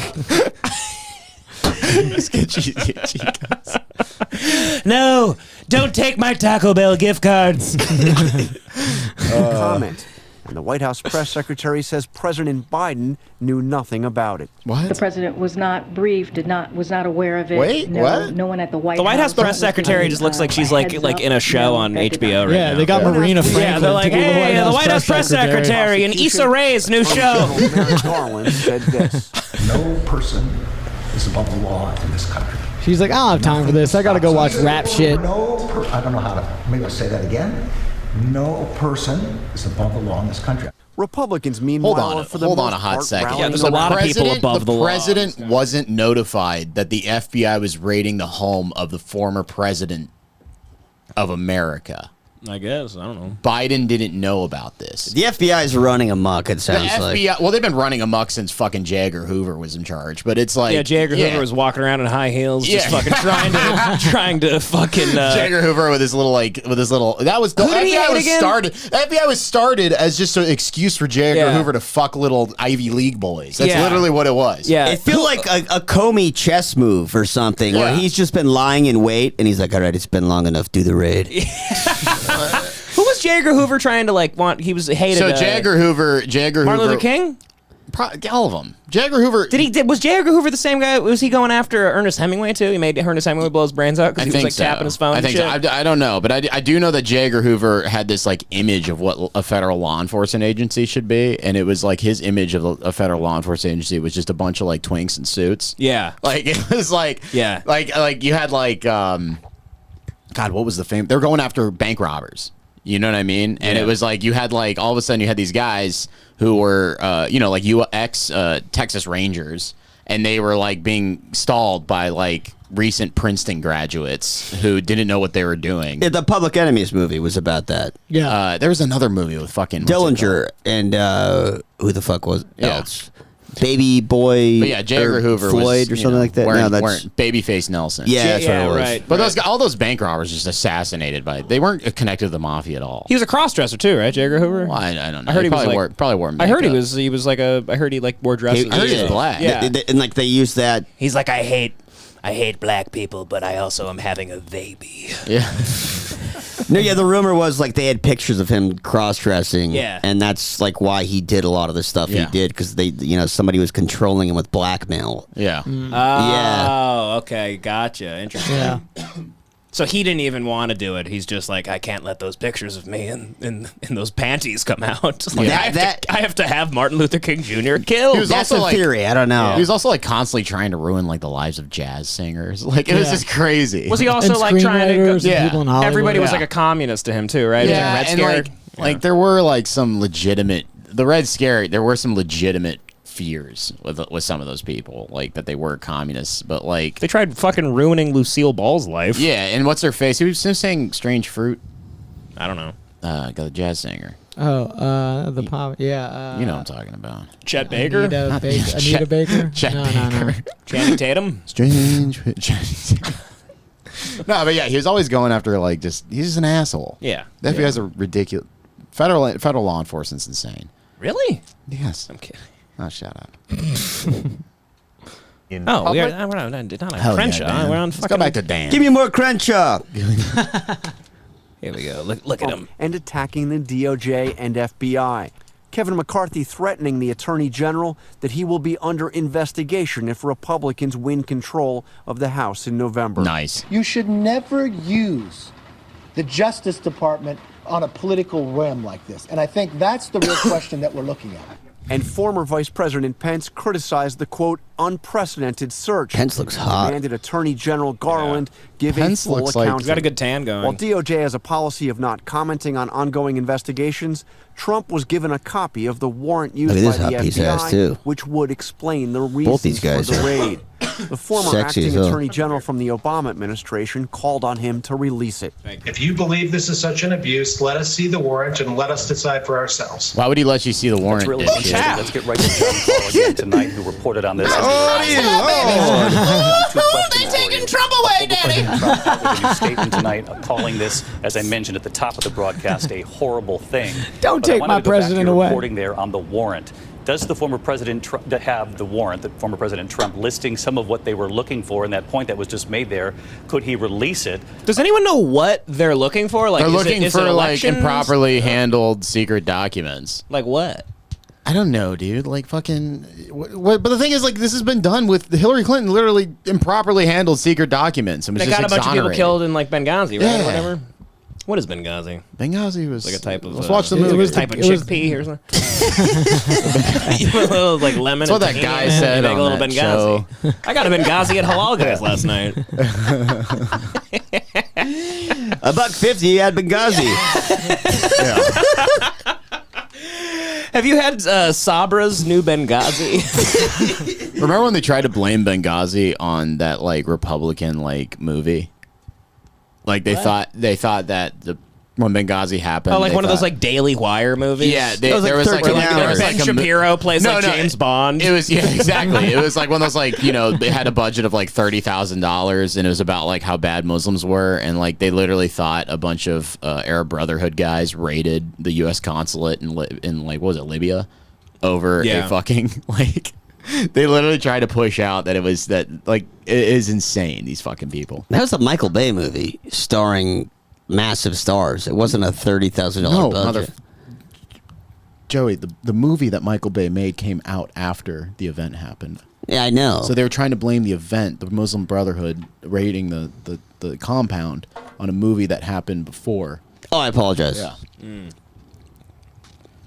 No, don't take my Taco Bell gift cards. comment. And the White House press secretary says President Biden knew nothing about it. The president was not briefed, was not aware of it. Wait, no, what? No one at the White House. The White House press was secretary given, just looks like she's like heads up. in a show on No, that did HBO right Yeah, now. they got Marina Franklin. Yeah, they're like, to be hey, the White House press secretary and Issa Rae's new show. Merrick Garland said this. No person is above the law in this country. She's like, I don't have time for this. I gotta go watch rap shit. I don't know how to, maybe I'll say that again. No person is above the law in this country. Republicans, meanwhile, are for the Hold on most a hot part second. rallying Yeah, there's a lot of people above the law. The president wasn't notified that the FBI was raiding the home of the former president of America. I guess. I don't know. Biden didn't know about this. The FBI is running amok, it The sounds like. FBI, well, they've been running amok since fucking J. Edgar Hoover was in charge, but it's like... Yeah, J. Edgar Hoover was walking around in high heels, just fucking trying to fucking... J. Edgar Hoover with his little, that was... The Who did he FBI hate was again? the FBI was started as just an excuse for J. Edgar Hoover to fuck little Ivy League boys. That's literally what it was. Yeah. It feel like a Comey chess move or something, where he's just been lying in wait, and he's like, all right, it's been long enough, do the raid. Who was J. Edgar Hoover trying to he was hated. So J. Edgar Hoover... Martin Luther King? All of them. J. Edgar Hoover... Was J. Edgar Hoover the same guy? Was he going after Ernest Hemingway too? He made Ernest Hemingway blow his brains out because he was like tapping his phone. I think and shit? so. I don't know, but I do know that J. Edgar Hoover had this like image of what a federal law enforcement agency should be, and it was like his image of a federal law enforcement agency was just a bunch of like twinks in suits. Yeah, like it was like like you had like God, what was the fame? They're going after bank robbers. You know what I mean? And it was like you had like all of a sudden you had these guys who were like ex Texas Rangers, and they were like being stalled by like recent Princeton graduates who didn't know what they were doing. Yeah, the Public Enemies movie was about that. Yeah. There was another movie with fucking Dillinger and who the fuck was else? Baby Boy. But yeah, J. Edgar Hoover Floyd was, or something like that. Weren't Babyface Nelson. Yeah, that's what it was. Right. But all those bank robbers just assassinated by. They weren't connected to the mafia at all. He was a cross-dresser too, right, J. Edgar Hoover? Well, I don't know. I heard he probably was probably wore makeup. I heard he was like a. I heard he like wore dresses. I heard he was black. Yeah, And like they used that. He's like, I hate black people, but I also am having a baby. Yeah. No, yeah, the rumor was like they had pictures of him cross-dressing. Yeah. And that's like why he did a lot of the stuff he did, because somebody was controlling him with blackmail. Yeah. Oh, okay, gotcha. Interesting. Yeah. So he didn't even want to do it. He's just like, I can't let those pictures of me in those panties come out. Like, I have to have Martin Luther King Jr. killed. That's a theory. I don't know. He was also like constantly trying to ruin like the lives of jazz singers. Like it was just crazy. Was he also like trying to? People in Hollywood. Everybody was like a communist to him too, right? Yeah, Red and Scare. like there were like some legitimate. The Red Scare. There were some legitimate fears with some of those people, like that they were communists, but like they tried fucking ruining Lucille Ball's life. Yeah, and what's her face? He was saying "Strange Fruit." I don't know. Got a jazz singer. Oh, the pop. Yeah. You know what I'm talking about. Chet Baker. Anita Baker. Chet No. Channing Tatum. Strange. No, but yeah, he was always going after like he's just an asshole. Yeah. The FBI has a ridiculous federal law enforcement's insane. Really? Yes. I'm kidding. Oh, shut up. We're not on Crenshaw. Dan. We're on Let's fucking. go back to Dan. Give me more Crenshaw. Here we go. Look at him. And attacking the DOJ and FBI. Kevin McCarthy threatening the Attorney General that he will be under investigation if Republicans win control of the House in November. Nice. You should never use the Justice Department on a political whim like this. And I think that's the real question that we're looking at. And former Vice President Pence criticized the, quote, unprecedented search. Pence looks hot. Demanded Attorney General Garland give Pence a full looks like- accounting. He's got a good tan going. While DOJ has a policy of not commenting on ongoing investigations, Trump was given a copy of the warrant used Look at by this the hot piece of ass, FBI, too. which would explain the Both these reasons guys for the are raid. The former sexy as acting hell. Attorney General from the Obama administration called on him to release it. If you believe this is such an abuse, let us see the warrant and let us decide for ourselves. Why would he let you see the warrant? That's really dipshit? interesting. Let's get right to John Paul again tonight, who reported on this. They taking Trump away, Daddy. Trump out with a new statement tonight, calling this, as I mentioned at the top of the broadcast, a horrible thing. Don't But I take wanted my to go back to president your away. reporting there on the warrant. Does the former President Trump have the warrant, the former President Trump listing some of what they were looking for, and that point that was just made there? Could he release it? Does anyone know what they're looking for? Like, They're is looking it, is for it like elections? improperly handled secret documents. Like what? I don't know, dude. Like fucking. But the thing is, like, this has been done with Hillary Clinton. Literally improperly handled secret documents and was They just got a bunch of people exonerated. killed in like Benghazi, right? Yeah. Or whatever. What is Benghazi? Benghazi was Like a type of. Let's watch the it movie. was a type of chickpea or something. You put a little, like lemon. That's what and that guy tahini, said you make on a little that Benghazi. I got a Benghazi at Halal Guys last night. $1.50 at Benghazi. Have you had Sabra's new Benghazi? Remember when they tried to blame Benghazi on that like Republican like movie? Like they thought that when Benghazi happened. Oh, like they one of those thought- like Daily Wire movies. Yeah, there was like 13 hours. Ben Like a mo- Shapiro plays No, like no, James Bond. It was exactly. It was like one of those like they had a budget of like $30,000 and it was about like how bad Muslims were and like they literally thought a bunch of Arab Brotherhood guys raided the U.S. consulate in like what was it, Libya, over a fucking like. They literally tried to push out that it was that like it is insane. These fucking people. That was a Michael Bay movie starring massive stars. It wasn't a $30,000 budget. Joey, the movie that Michael Bay made came out after the event happened. Yeah, I know. So they were trying to blame the event, the Muslim Brotherhood raiding the compound, on a movie that happened before. Oh, I apologize. Yeah.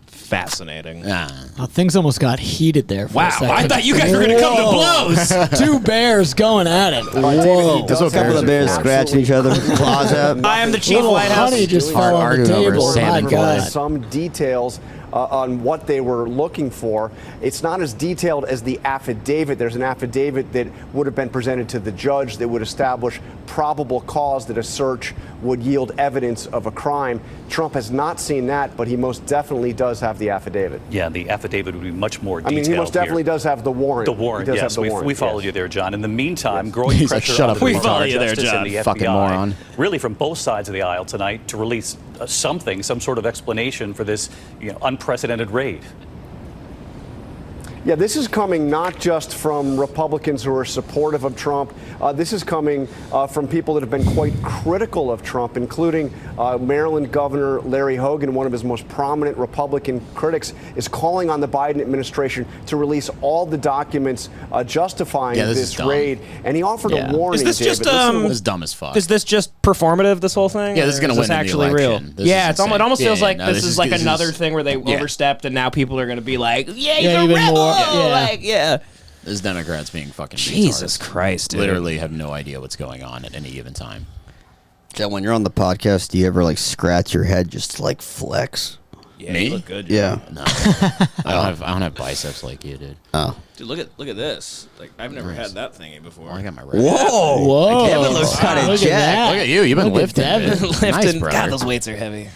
Fascinating. Oh, things almost got heated there for a second. I thought you guys were going to come to blows. Two bears going at it. Whoa. A couple of bears scratching each other, claws out. I am the chief Little White House. honey just fell on the Arguing over table. salmon My God. Some details on what they were looking for. It's not as detailed as the affidavit. There's an affidavit that would have been presented to the judge that would establish probable cause that a search would yield evidence of a crime. Trump has not seen that, but he most definitely does have the affidavit. Yeah, the affidavit would be much more detailed. I mean, he most definitely does have the warrant. The warrant, he does yes. have the warrant. We followed you there, John. In the meantime, growing He's like, pressure shut on up, the we Department follow of you there, Justice John. and the Fucking FBI, moron. really from both sides of the aisle tonight, to release some sort of explanation for this unprecedented raid. Yeah, this is coming not just from Republicans who are supportive of Trump. This is coming from people that have been quite critical of Trump, including Maryland Governor Larry Hogan, one of his most prominent Republican critics, is calling on the Biden administration to release all the documents justifying this raid. And he offered a warning. Is this just this is dumb as fuck. Is this just performative? This whole thing? Yeah, this is going to win actually the real. election. This Yeah, is it almost feels like no, this is like another thing where they overstepped, and now people are going to be like, "Yeah, he's a rebel." more. This Democrats being fucking Jesus retards. Christ, dude. Literally have no idea what's going on at any given time. John, when you're on the podcast, do you ever like scratch your head just to like flex? Yeah, Me? you look good. Yeah. No, I don't have biceps like you, dude. Oh. Dude, look at this. Like I've never had that thingy before. I got my Whoa! Kevin looks kind of jacked. Look at you. You've been lifting. Nice, brother. God, those weights are heavy.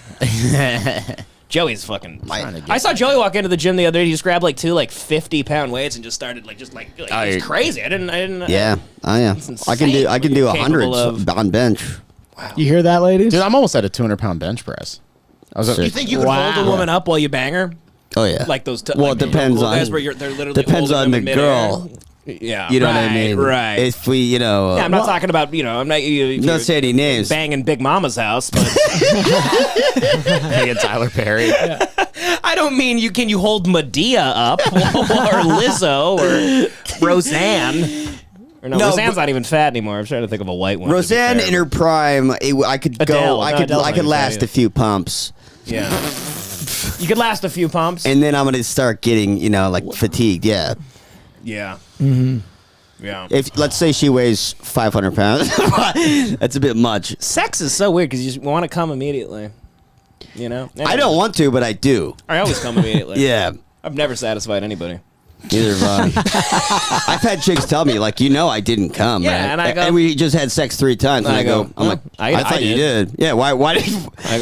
Joey's fucking. I saw Joey walk into the gym the other day. He just grabbed like two 50-pound weights and just started it's crazy. I didn't. Yeah, I can do 100 on bench. Wow. You hear that, ladies? Dude, I'm almost at a 200-pound bench press. You think you could hold a woman up while you bang her? Oh yeah. Like those. Well, it depends on. They're literally depends on the girl. Yeah, you know what I mean. Right. If we, yeah, I'm not talking about. I'm not. Not say any names. Banging Big Mama's house, but banging Tyler Perry. Yeah. I don't mean you. Can you hold Medea up or Lizzo or Roseanne? Or no, Roseanne's not even fat anymore. I'm trying to think of a white one. Roseanne in her prime, I could Adele, go. I could last a few pumps. Yeah. You could last a few pumps. And then I'm gonna start getting, fatigued. Yeah. Yeah. Mm-hmm. Yeah. If let's say she weighs 500 pounds, that's a bit much. Sex is so weird because you just want to come immediately. Anyway. I don't want to, but I do. I always come immediately. Yeah. I've never satisfied anybody. Neither have I. I've had chicks tell me, I didn't come. Yeah, right? and we just had sex 3 times. And I go, I thought you did. Yeah, why did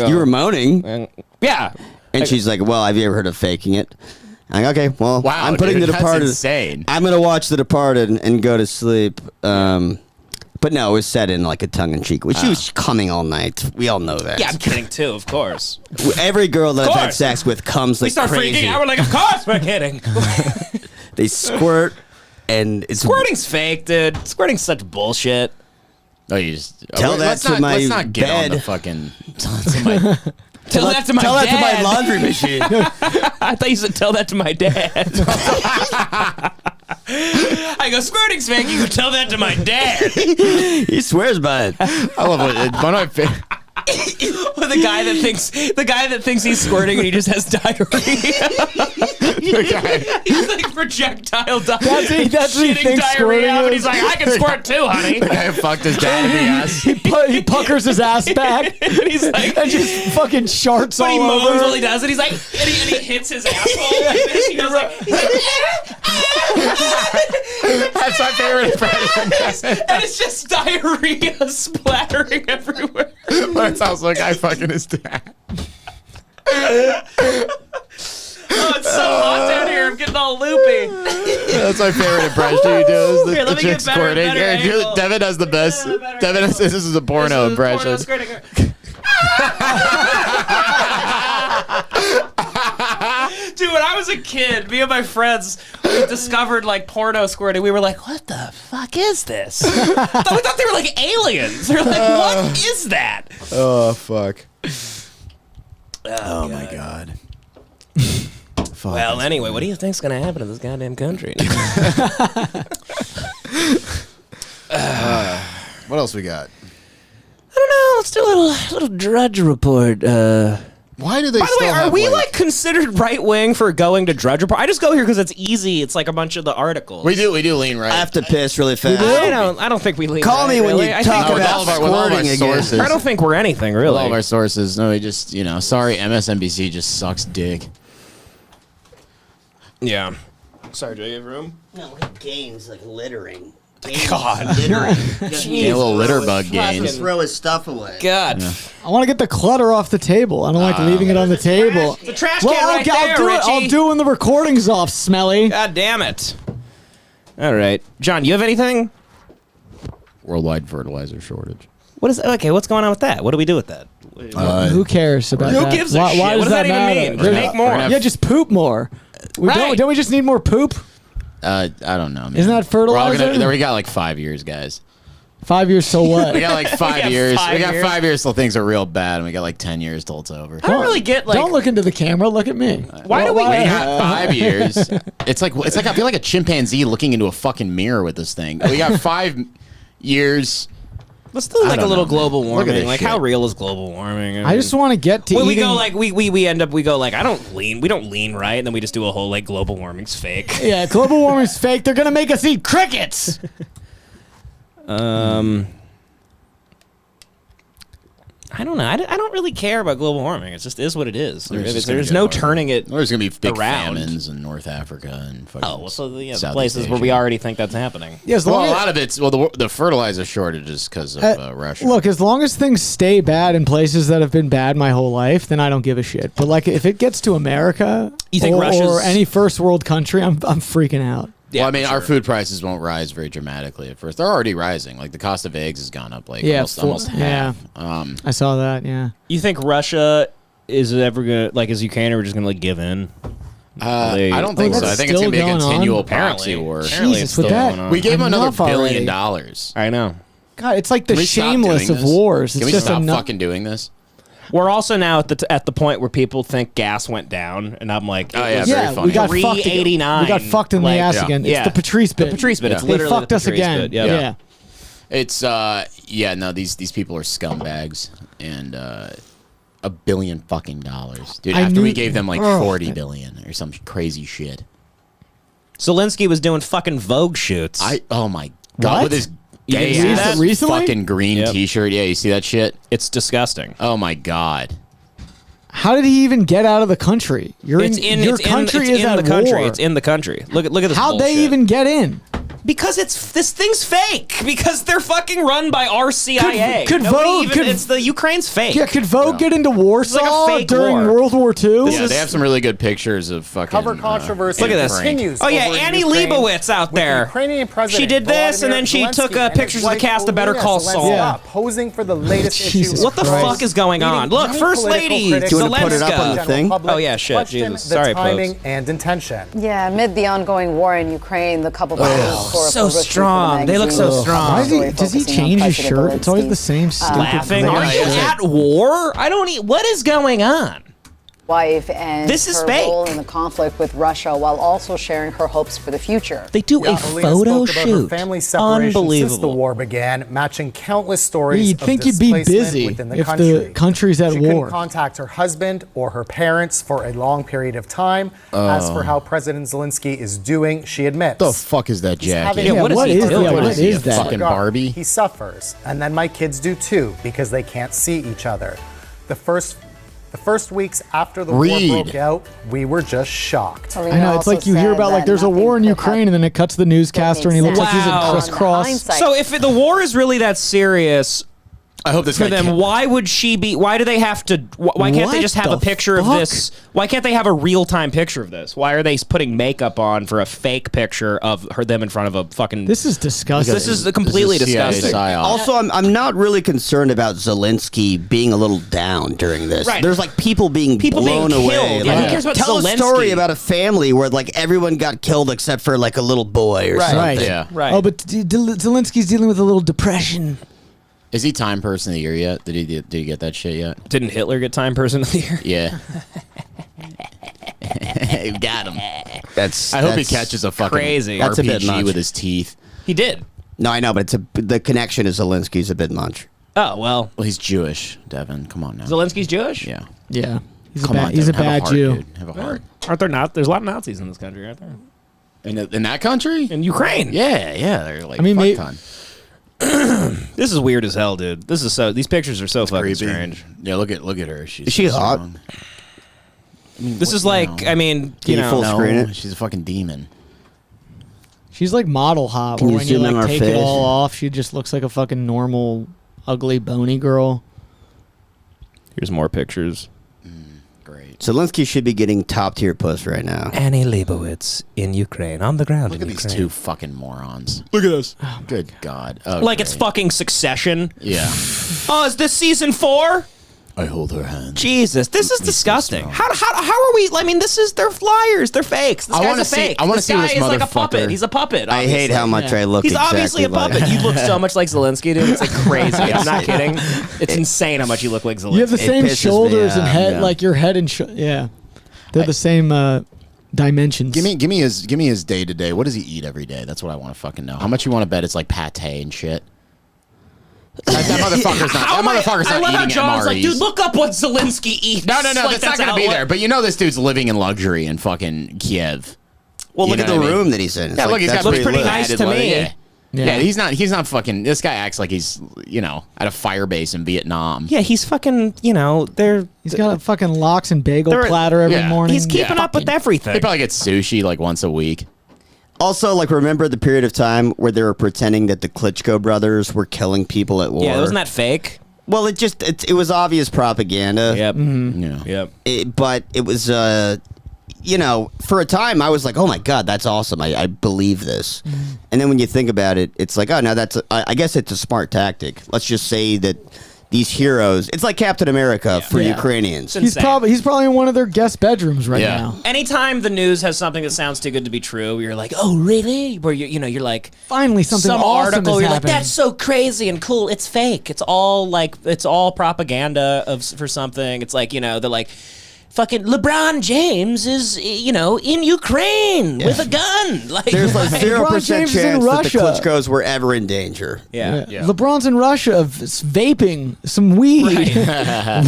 you were moaning? Yeah. And she's like, well, have you ever heard of faking it? I'm like, okay, well, wow, I'm putting dude, The Departed. That's insane. I'm going to watch The Departed and go to sleep. But no, it was said in a tongue-in-cheek. She was coming all night. We all know that. Yeah, I'm kidding too, of course. Every girl that I've had sex with comes we start crazy. freaking out. We're like, of course we're kidding. They squirt, and it's squirting's fake, dude. Squirting's such bullshit. Oh, you just tell that to my let's not get bed. on the fucking. Tell that to my dad. Tell that to my laundry machine. I thought you said tell that to my dad. I go, squirting's fake. You go, tell that to my dad. He swears by it. I love it. One of my favorite. With the guy that thinks he's squirting and he just has diarrhea. He's like projectile diarrhea. That's what he thinks squirting out, is. and he's like, I can squirt too, honey. The guy who fucked his dad in the ass. He puckers his ass back and he's like, and just fucking sharts but all he moans over. while he does it. He's like, and he hits his asshole like this. He goes like, that's my favorite impression. And it's just diarrhea splattering everywhere. But it sounds like I fucking his dad. Oh, it's so hot down here. I'm getting all loopy. That's my favorite impression you do. Is the, Here, let the me chick get better, squirting. better Here, angle. Devin has the best. Devin has, this is a porno impression. Dude, when I was a kid, me and my friends, we discovered porno squirting. We were like, what the fuck is this? We thought they were like aliens. They're like, what is that? Oh fuck. Oh my god. Fuck, well, anyway, what do you think's gonna happen in this goddamn country? What else we got? I don't know. Let's do a little Drudge Report. Why do they? By the way, are we considered right wing for going to Drudge Report? I just go here because it's easy. It's like a bunch of the articles. We do lean right. I have to piss really fast. I don't think we lean. Call right, me when really. you talk about squirting again. Sources. I don't think we're anything really. With all of our sources, no, we just sorry, MSNBC just sucks dick. Yeah. Sorry, do you have room? No, Gaines like littering. God. Littering. Getting a little litter bug Gaines. Throw his stuff away. God. Yeah. I want to get the clutter off the table. I don't like leaving it on the table. The trash Well, can right I'll there, do it. Richie. I'll do it when the recording's off, Smelly. God damn it. All right. John, you have anything? Worldwide fertilizer shortage. What is okay? What's going on with that? What do we do with that? Who cares about Who that? gives a why, shit? Why does What does that even matter? mean? Make more. Yeah, just poop more. Right. Don't we just need more poop? I don't know, man. Isn't that fertilizer? We got like 5 years, guys. 5 years, so what? We got like 5 years. five We got years. 5 years till things are real bad, and we got like 10 years till it's over. I don't really get like. Don't look into the camera. Look at me. Why do we? We got 5 years. It's like I feel like a chimpanzee looking into a fucking mirror with this thing. We got 5 years. Let's do like a little global Look at warming. this Like shit. how real is global warming? I just want to get to When we eating. go like we end up we go like I don't lean. We don't lean right, and then we just do a whole like global warming's fake. Yeah, global warming's fake. They're gonna make us eat crickets. I don't know. I don't really care about global warming. It just is what it is. There's gonna get no harder. turning it. There's gonna be big around. famines in North Africa and fucking Oh, well, so the Southeast places where Asia. we already think that's happening. Yeah, as Well, long a as, lot of it's the fertilizer shortage is because of Russia. Look, as long as things stay bad in places that have been bad my whole life, then I don't give a shit. But like, if it gets to America, You think or Russia's- any first world country, I'm freaking out. Yeah, well, I mean, for our sure. food prices won't rise very dramatically at first. They're already rising. Like the cost of eggs has gone up like Yeah, almost half. I saw that. Yeah. You think Russia is ever gonna like is Ukraine ever just gonna like give in? I don't think so. that's I think it's still gonna be a going on. continual Apparently. proxy war. Apparently it's Jesus, still with that, going on. We gave them another Enough $1 already. billion. I know. God, it's like the Can we stop shameless doing of this? wars. Can It's we just stop enough. fucking doing this? We're also now at the point where people think gas went down, and I'm like, Oh, yeah, it was very funny. we got fucked. 389. We got fucked in the Like, ass yeah. again. It's Yeah. the Patrice bit. The Patrice bit. It's They literally fucked the us Patrice again. bit. Yeah. Yeah. It's no, these people are scumbags and $1 billion fucking dollars, dude. I After we knew- gave them like Ugh. 40 billion or some crazy shit. Zelensky was doing fucking Vogue shoots. Oh my god, What? with his You didn't gay see ass that? Recently? fucking green Yep. T-shirt. Yeah, you see that shit? It's disgusting. Oh my god. How did he even get out of the country? Your country is at the country. war. It's in the country. Look at this. How'd they bullshit. even get in? Because this thing's fake. Because they're fucking run by our CIA. Could Nobody Vogue- even, could- it's the Ukraine's fake. Yeah, could Vogue get into Warsaw like a fake during war. World War II? Yeah, they have some really good pictures of fucking Cover controversy. Look at this. Continues Oh yeah, over in Annie Ukraine Leibowitz out with there. Ukrainian President She did this, and then she Volodymyr took Zelensky and pictures of the his cast of wife, Better Olena Call Zelenska, Saul. Yeah. posing for the latest Jesus issue. What the Christ. fuck is going on? Look, Leading First political Lady critics Do you wanna put it up on the Zelenska. thing? Oh yeah, shit, question Jesus. the Sorry, timing folks. and intention. Yeah, amid the ongoing war in Ukraine, the couple filed for a So publicity for the strong. They look so magazine. strong. Why Story does he focusing on change his President shirt? It's always Zelensky. the same stupid Laughing? thing. Are you at war? I don't. What is going on? Wife and This is her fake. role in the conflict with Russia, while also sharing her hopes for the future. They do a Olena photo spoke about her shoot. family separation since the Unbelievable. war began, matching countless stories Yeah, you'd of think you'd be displacement busy within the if country. the country's at she war. couldn't contact her husband or her parents for a long period of time. As for how President Zelensky is doing, she admits. The fuck is that He's jacket? having Yeah, a what is hard he time doing? with What it. is that? Fucking Barbie? He suffers, and then my kids do too because they can't see each other. The first weeks after the Read. war broke out, we were just shocked. I know, it's like you hear about like there's a war in Ukraine and then it cuts to the newscaster and he looks like he's Wow. in crisscross. So if the war is really that serious I hope this for guy them, can't- why would she be? Why do they have to? Why can't they What just have a the picture of fuck? this? Why can't they have a real time picture of this? Why are they putting makeup on for a fake picture of them in front of a fucking? This is disgusting. This is completely This is CIA disgusting. psyop. Also, I'm not really concerned about Zelensky being a little down during this. Right. There's like people being blown killed. away. Yeah, Like, who cares about tell Zelensky? a story about a family where like everyone got killed except for like a little boy or something. Right. Yeah. Right. Oh, but Zelensky's dealing with a little depression. Is he Time Person of the Year yet? Did he get that shit yet? Didn't Hitler get Time Person of the Year? Yeah. Got him. That's. I hope he that's catches a fucking crazy. That's a bit RPG much. with his teeth. He did. No, I know, but the connection to Zelensky's a bit much. Oh well. Well, he's Jewish, Devin. Come on now. Zelensky's Jewish. Yeah. Yeah. He's Come a on, bad, he's a Devin. Have bad heart, Jew. dude. Have a heart. Aren't there not? There's a lot of Nazis in this country, aren't there? In that country? In Ukraine. Yeah. They're like, I mean, fuck maybe- ton. This is weird as hell, dude. These pictures are so fucking Creepy. strange. Yeah, look at her. Is she hot? This is like, I mean, Can you full screen it? She's a fucking demon. She's like model hot. Can Where you when you zoom in like her take face? it all off, she just looks like a fucking normal, ugly, bony girl. Here's more pictures. Great. Zelensky should be getting top tier puss right now. Annie Liebowitz in Ukraine, on the ground Look in at these Ukraine. two fucking morons. Look at this. Good God. Oh, Like it's great. fucking Succession. Yeah. Oh, is this season 4? I hold her hand. Jesus, this is disgusting. How are we? I mean, they're liars. They're fakes. This I guy's wanna a fake. I want to This see guy this is like a motherfucker. puppet. He's a puppet. I hate how much I look He's exactly obviously a like puppet. You look so much like Zelensky, dude. It's like crazy. I'm not kidding. It's insane how much you look like Zelensky. You have the same pisses me shoulders and off, head, yeah. like your head and yeah, they're the same dimensions. Give me his day to day. What does he eat every day? That's what I want to fucking know. How much you want to bet it's like pate and shit? That motherfucker's not. I love how eating John's MREs. like, dude, look up what Zelensky eats. No, Like, that's not going to be there. But you know this dude's living in luxury in fucking Kiev. Well, You look at know the what I mean? room that he's in. It's Yeah, like, look, he's that's got looks pretty lit. nice to me. Yeah. Yeah. Yeah, he's not fucking. This guy acts like he's at a fire base in Vietnam. Yeah, he's fucking. He's got a fucking lox and bagel They're- platter every yeah. morning. He's keeping up with everything. He probably gets sushi like once a week. Also, like, remember the period of time where they were pretending that the Klitschko brothers were killing people at war? Yeah, wasn't that fake? Well, it was obvious propaganda. Yep. Yeah. Yep. But it was, for a time I was like, oh my God, that's awesome. I believe this. And then when you think about it, it's like, oh, no, I guess it's a smart tactic. Let's just say that these heroes, it's like Captain America for Ukrainians. He's probably in one of their guest bedrooms right Yeah. now. Anytime the news has something that sounds too good to be true, you're like, oh really? Where you're like, Finally, something some awesome article, is you're happening. like, that's so crazy and cool. It's fake. It's all propaganda for something. It's like, they're like, fucking LeBron James is, in Ukraine with a gun. Like, There's like LeBron 0% James chance is in that the Russia. Klitschkos were ever in danger. Yeah. LeBron's in Russia vaping some weed,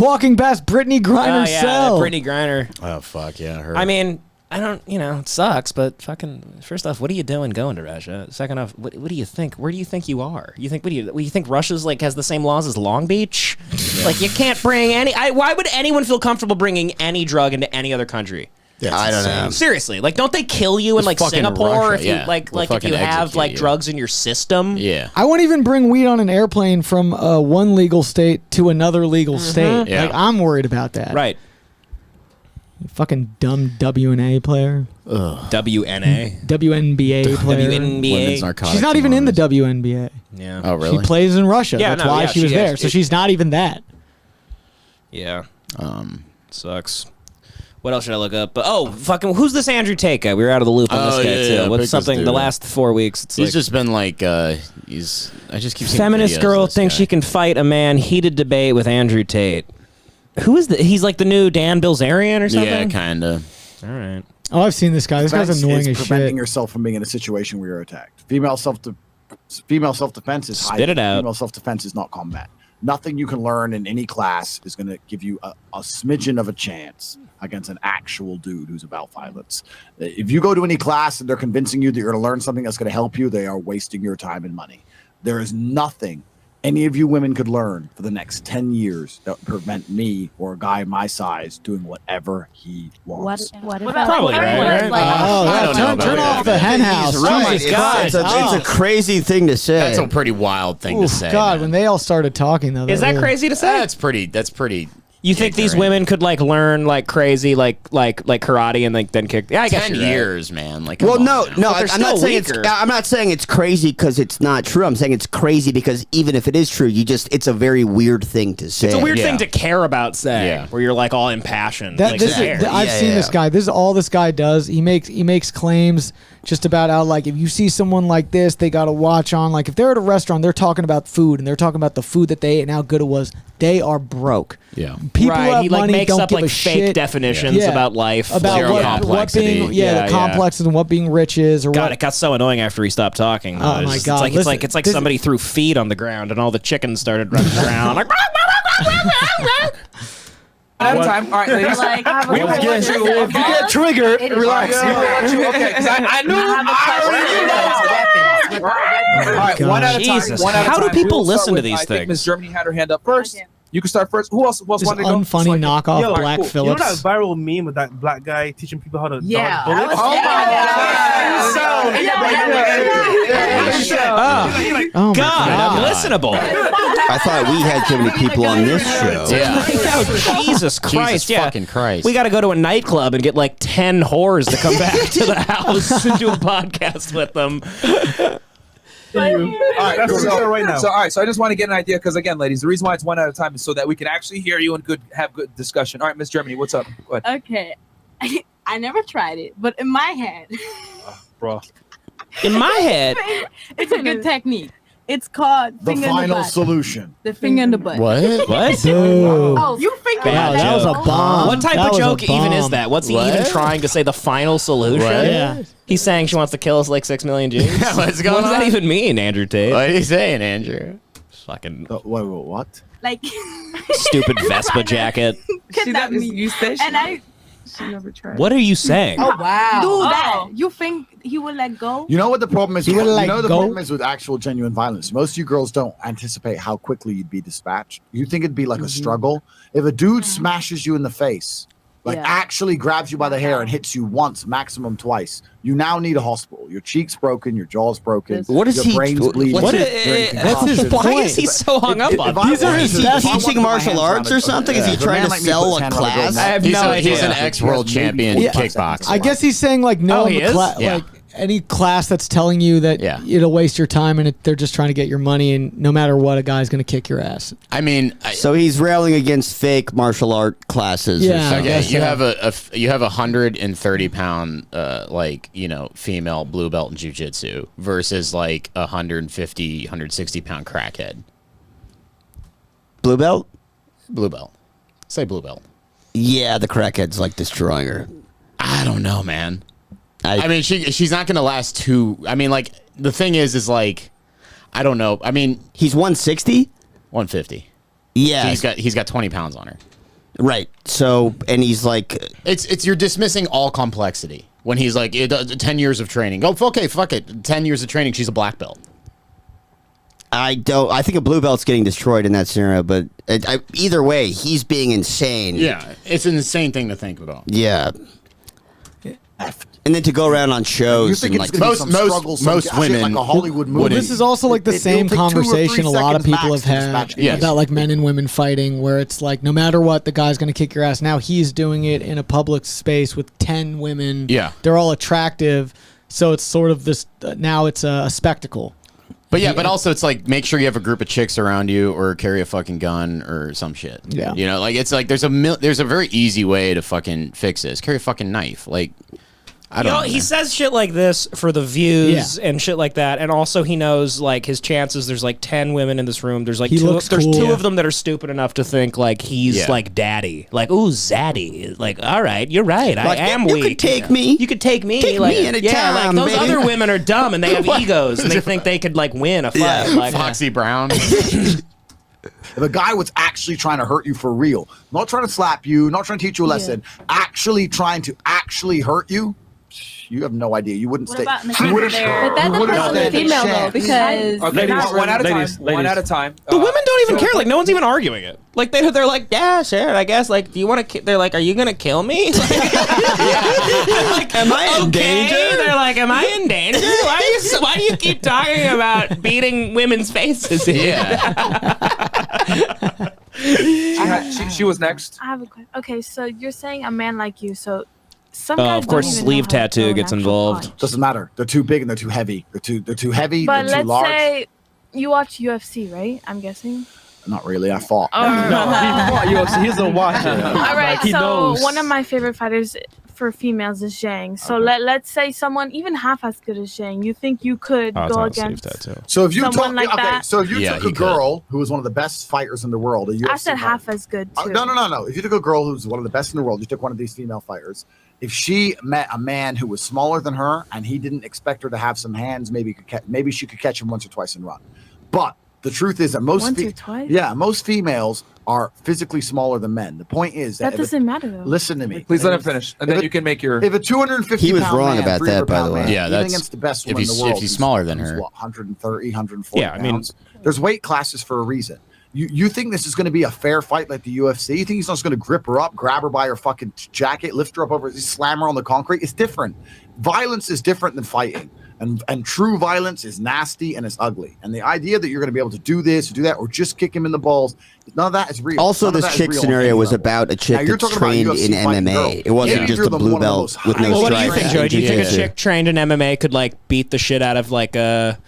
walking past Brittany Griner's cell. Brittany Griner. Oh fuck yeah. Her. I mean, I don't, it sucks, but fucking, first off, what are you doing going to Russia? Second off, what do you think? Where do you think you are? You think Russia's like has the same laws as Long Beach? Like you can't bring why would anyone feel comfortable bringing any drug into any other country? Yeah, I don't know. Seriously, like don't they kill you in like fucking Singapore Russia, if you yeah. like They'll if fucking you have execute like you. drugs in your system? Yeah. I won't even bring weed on an airplane from one legal state to another legal state. Yeah. Like I'm worried about that. Right. Fucking dumb WNA player. WNA. WNBA player. Women's WNBA. narcotics She's not even in the anonymous. WNBA. Yeah. Oh really? She plays in Russia. Yeah, That's no, why yeah, she was she there. is. So she's not even that. Yeah. Sucks. What else should I look up? Fucking who's this Andrew Tate guy? We were out of the loop on this guy too. yeah, What's pick this something dude the up. last 4 weeks? It's He's like, just been like I just keep seeing feminist videos girl of this thinks guy. she can fight a man. Heated debate with Andrew Tate. Who is He's like the new Dan Bilzerian or something? Yeah, kinda. All right. Oh, I've seen this guy. This guy's annoying as preventing shit. yourself from being in a situation where you're attacked. Female self-defense is Spit it out. Female self-defense is not combat. Nothing you can learn in any class is going to give you a smidgen of a chance against an actual dude who's about violence. If you go to any class and they're convincing you that you're going to learn something that's going to help you, they are wasting your time and money. There is nothing any of you women could learn for the next 10 years that would prevent me or a guy my size doing whatever he wants. What Probably about right? I don't know about turn that. off the hen house. Right. Jesus It's Christ. a crazy thing to say. That's a pretty wild thing to Oof, say. God, man. when they all started talking though. Is that really- crazy to say? That's pretty. You think these ignorant. women could like learn like crazy like karate and like then kick? Yeah, I guess 10 you're right. years, man. Like, Well, come no, on no. now. But I'm they're not still saying weaker. I'm not saying it's crazy because it's not true. I'm saying it's crazy because even if it is true, it's a very weird thing to say. It's a weird Yeah. thing to care about saying, Yeah. where you're like all impassioned. That like, this there. is, I've Yeah, seen yeah. this guy. This is all this guy does. He makes claims just about how like if you see someone like this, they got a watch on. Like if they're at a restaurant, they're talking about food and they're talking about the food that they ate and how good it was. They are broke. Yeah. People right, who have he like money makes don't up give like a fake shit. definitions Yeah. about life, About Zero what complexity. being Yeah, the yeah. complex and what being rich is or God, what. it got so annoying after he stopped talking. Though. Oh, my God. It's like Listen, somebody threw feed on the ground and all the chickens started running around. Like, At a time. All right, ladies. Like, We will let you. If you get triggered, relax. We will let you. Okay, because I knew. All right, one at a time. Jesus. One at a How do time. people We'll start listen to with, these I think things? Miss Germany had her hand up first. You can start first. Who else This wanted to go? unfunny knockoff Yo, Black cool. You Phillips. know that viral meme with that black guy teaching people how to Yeah, dodge bullets? Oh my God, unlistenable. I thought we had so many people on this show. Yeah. Oh, Jesus Christ! Jesus fucking Christ. We got to go to a nightclub and get like 10 whores to come back to the house and do a podcast with them. All right, That's what we said right now. So I just want to get an idea because again, ladies, the reason why it's one at a time is so that we can actually hear you and have good discussion. All right, Miss Germany, what's up? Go ahead. Okay. I never tried it, but in my head, Bro. In my head, it's a good technique. It's called The finger in final the butt. solution. The finger in the butt. What? What? Oh, you finger Wow, in the that was a butt. bomb. What type That of was a joke even is bomb. that? What's he What? even trying to say? The final solution? What? Yeah. He's saying she wants to kill us like 6 million Jews. Yeah, what's going What does that on? even mean, Andrew Tate? What are you saying, Andrew? Fucking Wait, what? Like, stupid Vespa jacket. kidnap me. You said And I she never tried. What are you saying? Oh wow! Do that. You think he would let go? You know what the problem is? You would've, like, the go- problem is with actual genuine violence. Most of you girls don't anticipate how quickly you'd be dispatched. You think it'd be like a struggle. If a dude smashes you in the face, like actually grabs you by the hair and hits you once, maximum twice, you now need a hospital. Your cheek's broken, your jaw's broken. What is your he- brain's bleeding. what's you're it- in That's his concussion. point. Why is he so hung up on These are Is he teaching martial arts or something? Is he trying to sell a class? I have He's, no idea. he's an ex-world champion kickboxer. I guess he's saying like no, he is? Yeah. like any class that's telling you that it'll waste your time and they're just trying to get your money, and no matter what, a guy's gonna kick your ass. I mean, So he's railing against fake martial art classes. or Yeah. something. okay, guess you so. have you have 130-pound female blue belt in jiu-jitsu versus like 150, 160-pound crackhead. Blue belt? Blue belt. Say blue belt. Yeah, the crackhead's like destroying her. I don't know, man. I mean, she's not gonna last too. I mean, like the thing is like, I don't know. I mean, he's 160, 150. Yeah, so he's got 20 pounds on her. Right. So, and he's like, it's you're dismissing all complexity when he's like 10 years of training. Oh, okay, fuck it. 10 years of training. She's a black belt. I think a blue belt's getting destroyed in that scenario, but either way, he's being insane. Yeah, it's an insane thing to think about. Yeah. And then to go around on shows and like most women like a Hollywood movie. Well, this is also like the same conversation a lot of people have had Yes. about like men and women fighting, where it's like no matter what, the guy's going to kick your ass. Now he's doing it in a public space with 10 women. Yeah. They're all attractive. So it's sort of this, now it's a spectacle. But yeah, but also it's like make sure you have a group of chicks around you or carry a fucking gun or some shit. Yeah. You know, like it's like there's a very easy way to fucking fix this. Carry a fucking knife. Like I don't know. He says shit like this for the views and shit like that, and also he knows like his chances. There's like 10 women in this room. There's like two of them that are stupid enough to think like he's like daddy, like ooh zaddy. Like all right, you're right. Like, I am you weak. could take me. You could take me. Take like, me anytime, like those baby. other women are dumb and they have egos and they think they could like win a fight. Yeah. Like, Foxy Brown. If a guy was actually trying to hurt you for real, not trying to slap you, not trying to teach you a lesson, actually trying to actually hurt you, you have no idea. You wouldn't stay. about in the You wouldn't. But that you wouldn't depends on the stand a female, though, chance. because Okay, one at a time. One at a time. the women don't even care. Like no one's even arguing it. Like they're like, yeah, sure, I guess. Like, do you want to? They're like, are you gonna kill me? Like, am I in danger? They're like, am I in danger? Why do you keep talking about beating women's faces? She was next. I have a question. Okay, so you're saying a man like you, so some guys Of course, don't even sleeve know how to throw tattoo an gets actual involved. punch. Doesn't matter. They're too big and they're too heavy. They're too heavy. But they're too let's large. say you watch UFC, right? I'm guessing. Not really. I fought. He's a watcher. All right, Like, he so knows. one of my favorite fighters for females is Zhang. So let's say someone even half as good as Zhang. You think you could go against So if you someone like that? so if you Yeah, took he a girl who was one of the best fighters in the world, a UFC I said half as good too. No. If you took a girl who's one of the best in the world, you took one of these female fighters. If she met a man who was smaller than her and he didn't expect her to have some hands, maybe she could catch him once or twice and run. But the truth is that most most females are physically smaller than men. The point is That doesn't matter though. Listen to me. Please let him finish, and then you can make your. If a 250 He was pound wrong man, about that, 300 by the pound way. man, Yeah, even that's- against the best if woman in he's- the world. if he's smaller than who's her. what, 130, 140 Yeah, I mean- pounds. There's weight classes for a reason. You think this is going to be a fair fight like the UFC? You think he's just going to grip her up, grab her by her fucking jacket, lift her up over, slam her on the concrete? It's different. Violence is different than fighting. And true violence is nasty and it's ugly. And the idea that you're going to be able to do this or do that or just kick him in the balls, none of that is real. Also, this chick scenario was about a chick that's trained in MMA. It wasn't just a blue belt with no stripes. Well, what do you think, Joey? Do you think a chick trained in MMA could like beat the shit out of like a,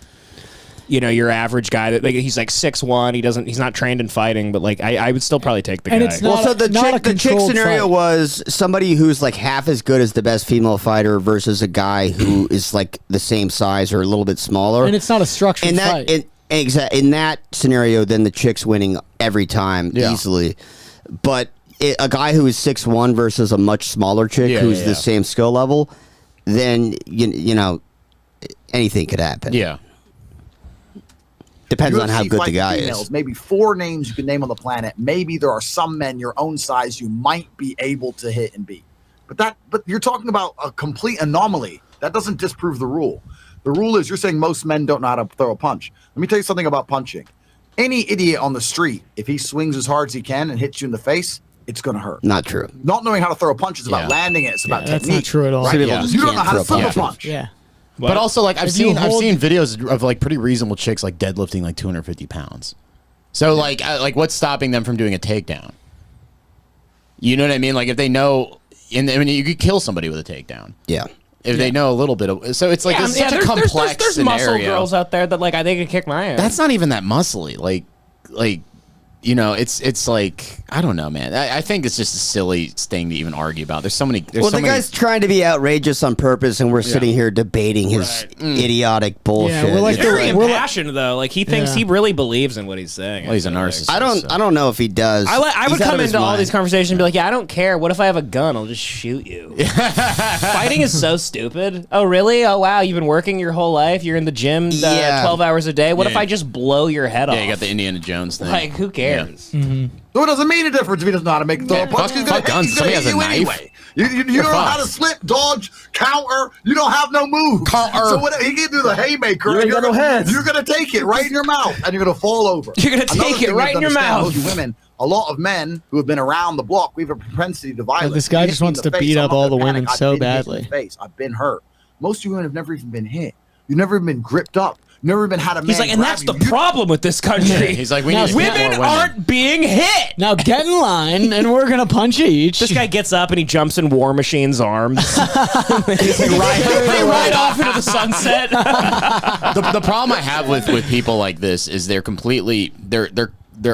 your average guy that he's like 6'1", he's not trained in fighting, but like I would still probably take the guy. It's not, so the chick scenario was somebody who's like half as good as the best female fighter versus a guy who is like the same size or a little bit smaller. And it's not a structured fight. In that scenario, then the chick's winning every time easily. But a guy who is 6'1" versus a much smaller chick who's the same skill level, then anything could happen. Yeah. Depends UFC on how good the guy females, is. Maybe 4 names you can name on the planet. Maybe there are some men your own size you might be able to hit and beat. But you're talking about a complete anomaly. That doesn't disprove the rule. The rule is you're saying most men don't know how to throw a punch. Let me tell you something about punching. Any idiot on the street, if he swings as hard as he can and hits you in the face, it's going to hurt. Not true. Not knowing how to throw a punch is about landing it. It's about technique. That's not true at all. Right? You don't know how to throw a punch. Yeah. But also, like I've seen videos of like pretty reasonable chicks like deadlifting like 250 pounds. So like what's stopping them from doing a takedown? You know what I mean? Like if they know, you could kill somebody with a takedown. Yeah. If they know a little bit of, so it's like it's such a complex there's scenario. muscle girls out there that like I think could kick my ass. That's not even that muscly. Like it's like I don't know, man. I think it's just a silly thing to even argue about. There's so many. The guy's trying to be outrageous on purpose, and we're sitting here debating his idiotic bullshit. Yeah, we're very impassioned though. Like he thinks he really believes in what he's saying. Well, he's a narcissist. I don't know if he does. I would come into all these conversations and be like, yeah, I don't care. What if I have a gun? I'll just shoot you. Fighting is so stupid. Oh really? Oh wow, you've been working your whole life. You're in the gym 12 hours a day. What if I just blow your head off? Yeah, you got the Indiana Jones thing. Like who cares? So it doesn't mean a difference if he doesn't know how to make throw a punch. Fuck guns. Somebody has a knife. Anyway. You don't know how to slip, dodge, counter. You don't have no moves. So what, he can do the haymaker. You ain't got no hands. You're going to take it right in your mouth, and you're going to fall over. You're going to take it right in your mouth. You women, a lot of men who have been around the block, we have a propensity to violence. This guy just wants to beat up all the women so badly. I've been hurt. Most of you women have never even been hit. You've never even been gripped up. Never even had a man. He's like, and that's the problem with this country. He's like, women aren't being hit. Now get in line, and we're gonna punch each. This guy gets up and he jumps in War Machine's arms. they ride off into the sunset. The problem I have with people like this is they're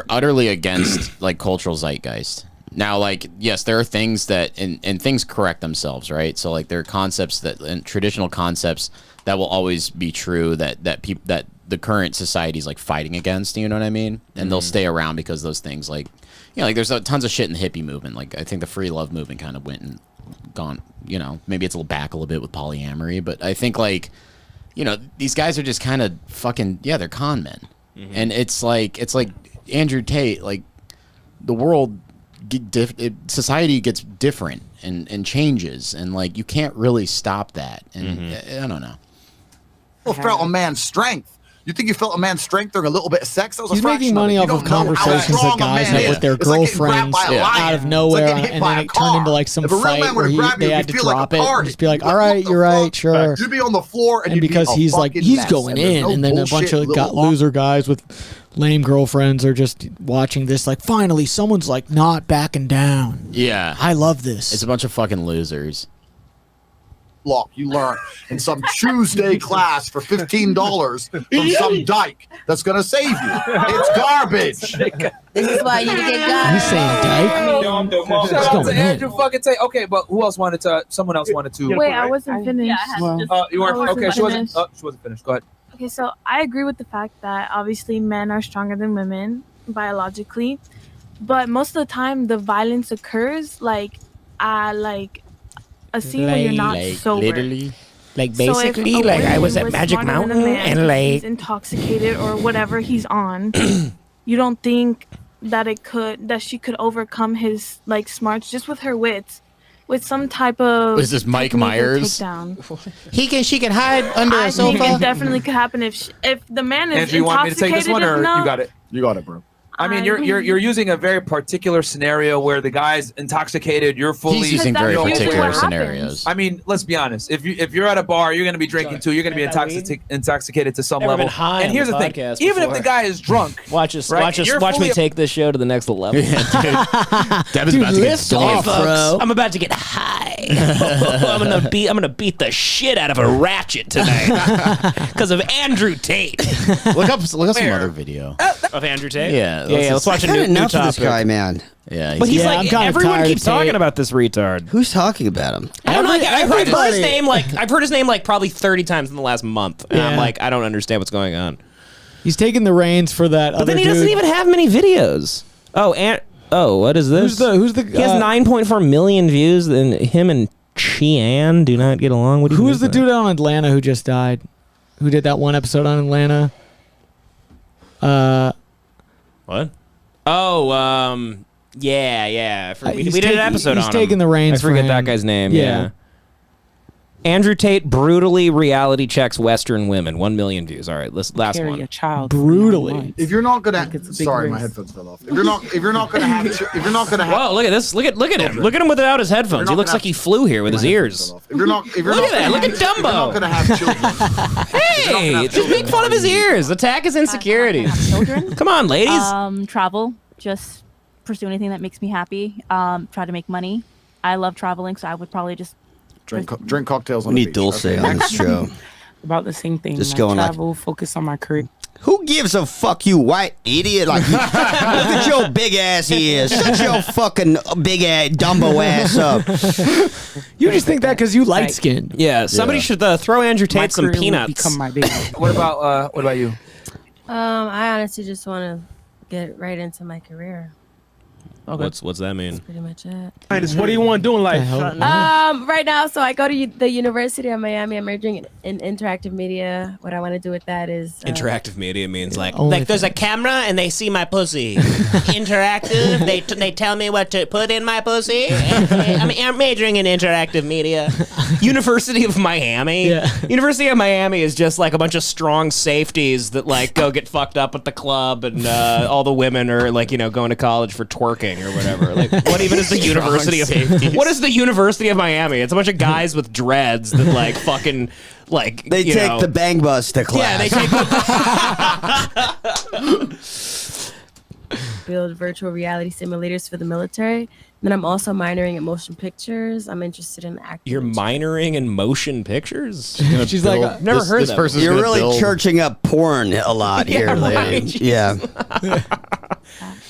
utterly against like cultural zeitgeist. Now, like, yes, there are things that and things correct themselves, right? So like there are concepts and traditional concepts that will always be true that the current society is like fighting against, you know what I mean? And they'll stay around because those things like, like there's tons of shit in the hippie movement. Like I think the free love movement kind of went and gone, maybe it's a little back a little bit with polyamory, but I think like, these guys are just kind of fucking, they're con men. And it's like Andrew Tate, like the world, society gets different and changes, and like you can't really stop that. And I don't know. Felt a man's strength. You think you felt a man's strength during a little bit of sex? That was He's making money off of conversations that guys have with their girlfriends out of nowhere, and then it turned into like some fight where they had to drop it and just be like, all right, you're right, sure. You'd be on the floor, and because he's like, he's going in, and then a bunch of loser guys with lame girlfriends are just watching this like, finally, someone's like not backing down. Yeah. I love this. It's a bunch of fucking losers. You learn in some Tuesday class for $15 from some dyke that's going to save you. It's garbage. This is why you get God. He's saying dyke. Shout out to Andrew fucking Tate. Okay, but who else wanted to? Someone else wanted to. Wait, I wasn't finished. You weren't. Okay, she wasn't. She wasn't finished. Go ahead. Okay, so I agree with the fact that obviously men are stronger than women biologically, but most of the time the violence occurs like a scene where you're not sober. Literally. Like basically, like I was at Magic Mountain and like he's intoxicated or whatever he's on. You don't think that she could overcome his like smarts just with her wits, with some type of. Is this Mike Myers? She can hide under a sofa. I think it definitely could happen if the man is Andrew, you want me to take this one or you got it? You got it, bro. I mean, you're using a very particular scenario where the guy's intoxicated. You're fully. He's using very particular scenarios. I mean, let's be honest. If you're at a bar, you're going to be drinking too. You're going to be intoxicated to some Never level. been high And on here's the the thing: podcast even if before. the guy is drunk, Watch me take this show to the next level. Devin's about to get Hey, folks, I'm about to get high. I'm gonna beat the shit out of a ratchet tonight because of Andrew Tate. Look up some other video Of Andrew Tate? Yeah, Let's watch a new enough of topic. this guy, man. Yeah, But he's Yeah, like, I'm kinda everyone tired keeps of Tate. talking about this retard. Who's talking about him? I don't know. I've heard his Everybody. name I've heard his name like probably 30 times in the last month, and I'm Yeah. like, I don't understand what's going on. He's taking the reins for that. But then he doesn't even have many videos. What is this? Who's the? He has 9.4 million views. Then him and Chian do not get along. What do you Who mean was the by that? dude on Atlanta who just died? Who did that one episode on Atlanta? What? Oh, yeah. We He's did an taking- episode he's on taking him. the reins I forget for that him. guy's name. Yeah. Yeah. Andrew Tate brutally reality checks Western women. 1 million views. All right, last Carry one. a child brutally. If you're not gonna, it's a big sorry, my risk. headphones fell off. If you're not gonna have, if you're not gonna have, Whoa! Look at this. Look at him. Look at him without his headphones. You're He not looks gonna like he flew here with his ears. if you're not, Look at that. Look at If you're not Dumbo. gonna have children, Hey, just make fun of his ears. Attack his insecurities. Children. Come on, ladies. Travel. Just pursue anything that makes me happy. Try to make money. I love traveling, so I would probably just drink cocktails on We the need beach. Dulce on this show. About the same thing. Just like, going like- travel, focus on my career. Who gives a fuck, you white idiot? Like, look at your big ass ears. Shut your fucking big ass Dumbo ass up. You just think that because you light skinned. Yeah, somebody should throw Andrew Tate some career will peanuts. become my baby. what about you? I honestly just want to get right into my career. Okay. What's that mean? That's pretty much it. What do you want to do in life? Right now, so I go to the University of Miami. I'm majoring in interactive media. What I want to do with that is Interactive media means like there's a camera and they see my pussy. Interactive. They tell me what to put in my pussy. I'm majoring in interactive media. University of Miami. Yeah. University of Miami is just like a bunch of strong safeties that like go get fucked up at the club, and all the women are like going to college for twerking or whatever. Like, what even is the University of? What is the University of Miami? It's a bunch of guys with dreads that like fucking like They take the bang bus to class. Yeah, they take build virtual reality simulators for the military. Then I'm also minoring in motion pictures. I'm interested in acting. You're minoring in motion pictures? She's like, I've never heard this that. person's You're gonna really build- churching up porn a lot here, lady. Yeah.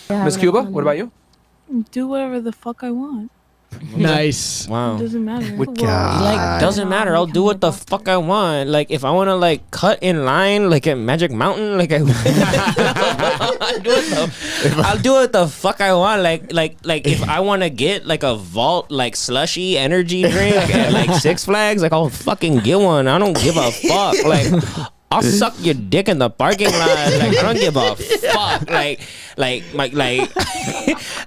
Miss Cuba, what about you? Do whatever the fuck I want. Nice. Wow. It doesn't matter. Like, doesn't matter. I'll do what the fuck I want. Like, if I want to like cut in line like at Magic Mountain, like I'll do what the fuck I want. Like if I want to get like a Vault like slushy energy drink at like Six Flags, like I'll fucking get one. I don't give a fuck. Like, I'll suck your dick in the parking lot. Like, I don't give a fuck.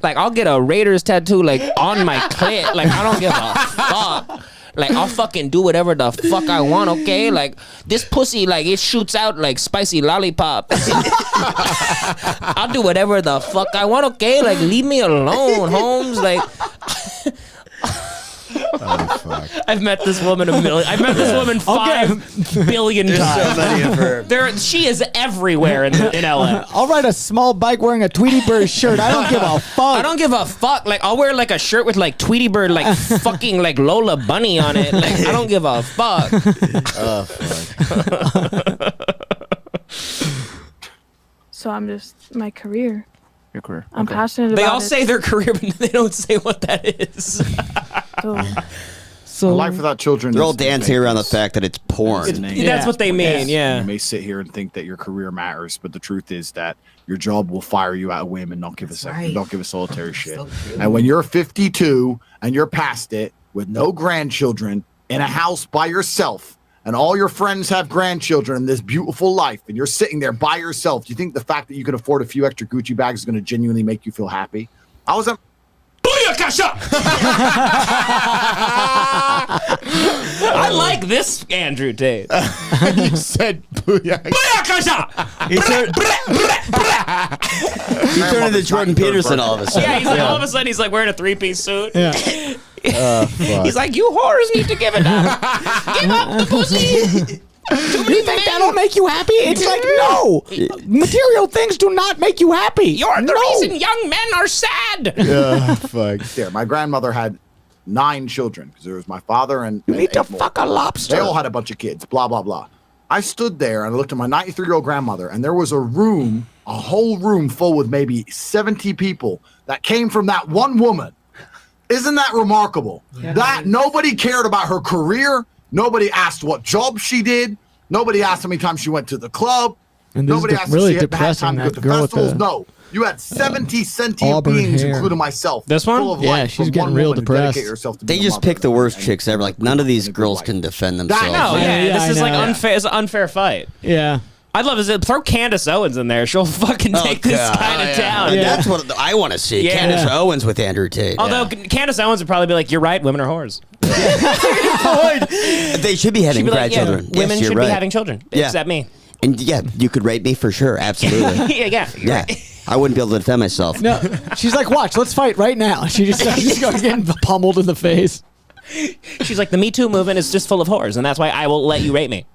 Like I'll get a Raiders tattoo like on my clit. Like, I don't give a fuck. Like, I'll fucking do whatever the fuck I want, okay? Like, this pussy, like, it shoots out like spicy lollipop. I'll do whatever the fuck I want, okay? Like, leave me alone, Holmes. Like, I've met this woman I've met this woman 5 billion times. So many of her. She is everywhere in LA. I'll ride a small bike wearing a Tweety Bird shirt. I don't give a fuck. I don't give a fuck. Like, I'll wear like a shirt with like Tweety Bird, like fucking like Lola Bunny on it. Like, I don't give a fuck. Oh, fuck. So I'm just my career. Your career. I'm passionate They about all it. say their career, but they don't say what that is. The life without children. They're all is dancing around the fact that it's porn. That's what they mean, yeah. You may sit here and think that your career matters, but the truth is that your job will fire you out of whim and not give a second, don't give a solitary shit. And when you're 52 and you're past it with no grandchildren in a house by yourself, and all your friends have grandchildren in this beautiful life, and you're sitting there by yourself, do you think the fact that you can afford a few extra Gucci bags is going to genuinely make you feel happy? I was at I like this Andrew Tate. You said booyah. He turned into Jordan Peterson all of a sudden. Yeah, he's like, all of a sudden he's like wearing a 3-piece suit. Yeah. He's like, you whores need to give it up. Give up the pussy. You think that'll make you happy? It's like, no. Material things do not make you happy. You're the reason young men are sad. Fuck. There, my grandmother had 9 children because there was my father and You need to 8 more. fuck a lobster. They all had a bunch of kids. Blah blah blah. I stood there and I looked at my 93-year-old grandmother, and there was a whole room full with maybe 70 people that came from that one woman. Isn't that remarkable? Yeah. That nobody cared about her career. Nobody asked what job she did. Nobody asked how many times she went to the club. And this Nobody is asked really if she had depressing, time to go that to girl with festivals. the, No. You had 70 sentient auburn beings, hair. including myself. This one? full of Yeah, life she's from getting one real woman to depressed. dedicate herself to They being a just mother. pick the worst chicks ever. Like, none of these girls can defend themselves. No, Yeah, this I is like know. unfair. It's an unfair fight. Yeah. I'd love to throw Candace Owens in there. She'll fucking take this God. guy to town. Yeah. That's what I want to see. Yeah. Candace Owens with Andrew Tate. Although Candace Owens would probably be like, "You're right, women are whores." They should be having She'd be like, yeah, grandchildren. women Yes, you're should right. be having children, Yeah. except me. And yeah, you could rape me for sure. Absolutely. Yeah. You're Yeah. right. I wouldn't be able to defend myself. No, she's like, watch, let's fight right now. She just starts getting pummeled in the face. She's like, the Me Too movement is just full of whores, and that's why I will let you rape me.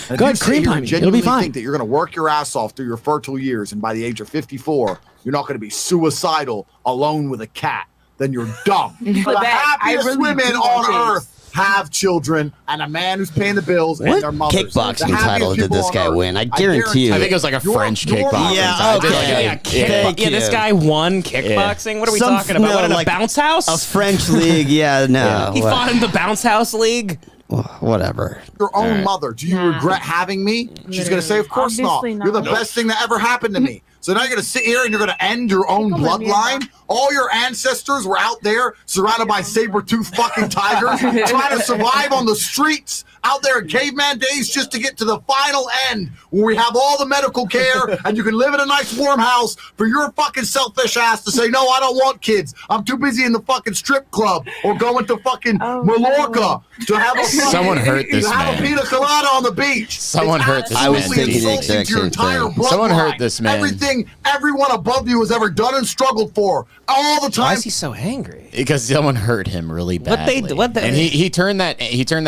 And Go if ahead, you sit cream here time and me. It'll genuinely be fine. think that you're going to work your ass off through your fertile years, and by the age of 54, you're not going to be suicidal alone with a cat, then you're dumb. But the that- I happiest really women do want on this. earth have children and a man who's paying the bills and their mothers. Kickboxing The happiest title did people this on guy earth. win? I guarantee you. I think it was like a French kickboxing. Yeah, I did okay. like a- Thank Yeah, this you. guy won kickboxing. What are we Some- talking about? no, What, in like a bounce house? A French league, yeah, no. He fought in the bounce house league. Whatever. Your own All right. mother. Do you regret having me? She's going to say, of course Obviously not. You're the not. best thing that ever happened to me. So now you're going to sit here and you're going to end your own bloodline? All your ancestors were out there surrounded by saber-toothed fucking tigers trying to survive on the streets out there in caveman days just to get to the final end where we have all the medical care and you can live in a nice warm house for your fucking selfish ass to say, no, I don't want kids. I'm too busy in the fucking strip club or going to fucking Mallorca to have a fucking, Someone hurt this to have man. a pina colada on the beach. Someone It's hurt this absolutely man. I was thinking the insulting exact to your same entire thing. bloodline. Someone hurt this man. Everything everyone above you has ever done and struggled for all the time. Why is he so angry? Because someone hurt him really badly. And he turned that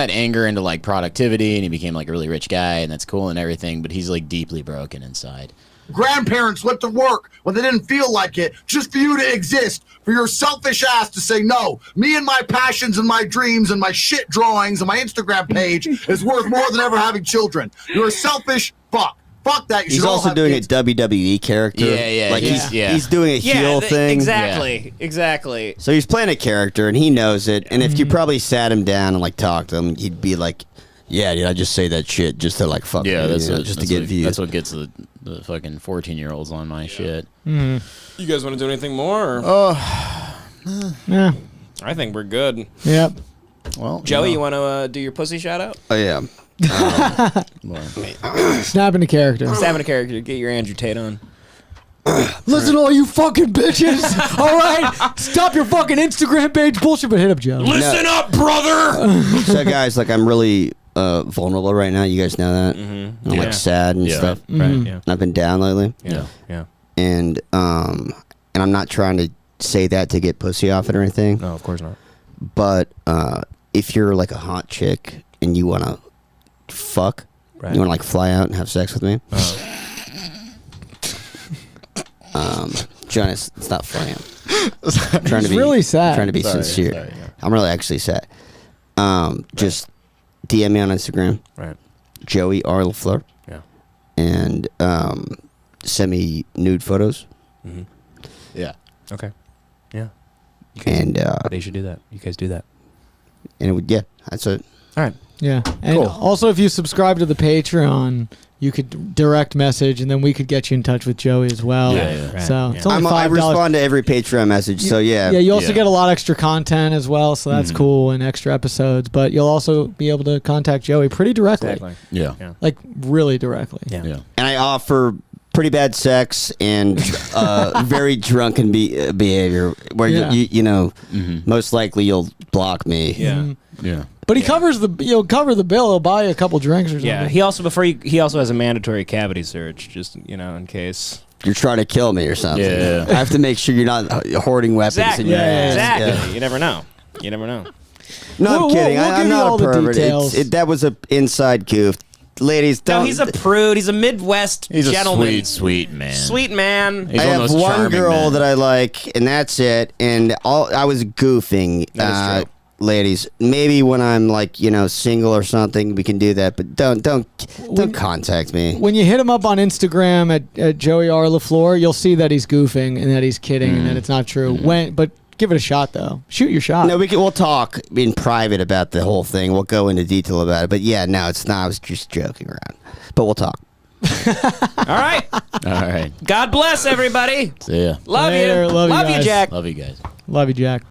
anger into like productivity, and he became like a really rich guy, and that's cool and everything, but he's like deeply broken inside. Grandparents went to work when they didn't feel like it, just for you to exist, for your selfish ass to say, no, me and my passions and my dreams and my shit drawings and my Instagram page is worth more than ever having children. You're a selfish fuck. Fuck that. You He's should all also have doing kids. a WWE character. Yeah, Like yeah. he's doing a heel thing. Exactly. So he's playing a character and he knows it. And if you probably sat him down and like talked to him, he'd be like, "Yeah, dude, I just say that shit just to like fuck. Yeah, with that's you, what, just that's to get what, views." That's what gets the fucking 14-year-olds on my shit. You guys want to do anything more? Yeah. I think we're good. Yep. Well, Joey, you want to do your pussy shout out? Oh yeah. Snapping the character. Snapping a character. Get your Andrew Tate on. Listen, all you fucking bitches. All right, stop your fucking Instagram page bullshit, but hit up Joe. Listen up, brother. So guys, like I'm really vulnerable right now. You guys know that. I'm Yeah. like sad and stuff. Right. Yeah. And I've been down lately. Yeah. And I'm not trying to say that to get pussy off it or anything. No, of course not. But if you're like a hot chick and you want to fuck, Right. you want to like fly out and have sex with me. Jonas, it's not funny. I'm trying to be really sad. Trying to be Sorry, sincere. sorry, yeah. I'm really actually sad. Just DM me on Instagram. Right. Joey R. LaFleur. Yeah. And send me nude photos. Yeah. Okay. Yeah. You guys, And they should do that. You guys do that. and it would, yeah, that's it. All right. Yeah. And also, if you subscribe to the Patreon, you could direct message, and then we could get you in touch with Joey as well. Yeah. Right. So it's only I $5. respond to every Patreon message, so yeah. Yeah, you also get a lot of extra content as well, so that's cool, and extra episodes. But you'll also be able to contact Joey pretty directly. Exactly. Yeah. Like, really directly. Yeah. And I offer pretty bad sex and very drunken behavior. Where you know, most likely you'll block me. Yeah. Yeah. But he'll cover the bill. He'll buy you a couple drinks or something. Yeah. He also has a mandatory cavity search, just in case you're trying to kill me or something. Yeah. I have to make sure you're not hoarding weapons in your ass. Exactly. Yeah. You never know. No, I'm kidding. We'll give I'm you all not a the pervert. details. That was an inside goof. Ladies, don't. No, he's a prude. He's a Midwest He's gentleman. a sweet man. Sweet man. He's I one of have those one charming girl men. that I like, and that's it. And I was goofing. That is true. Ladies, maybe when I'm single or something, we can do that. But don't contact me. When you hit him up on Instagram at Joey R. LaFleur, you'll see that he's goofing and that he's kidding and that it's not true. But give it a shot though. Shoot your shot. No, we'll talk in private about the whole thing. We'll go into detail about it. But yeah, no, it's not. I was just joking around. But we'll talk. All right. All right. God bless everybody. See ya. Love Later. you. Love you Love you, guys. Jack. Love you guys. Love you, Jack.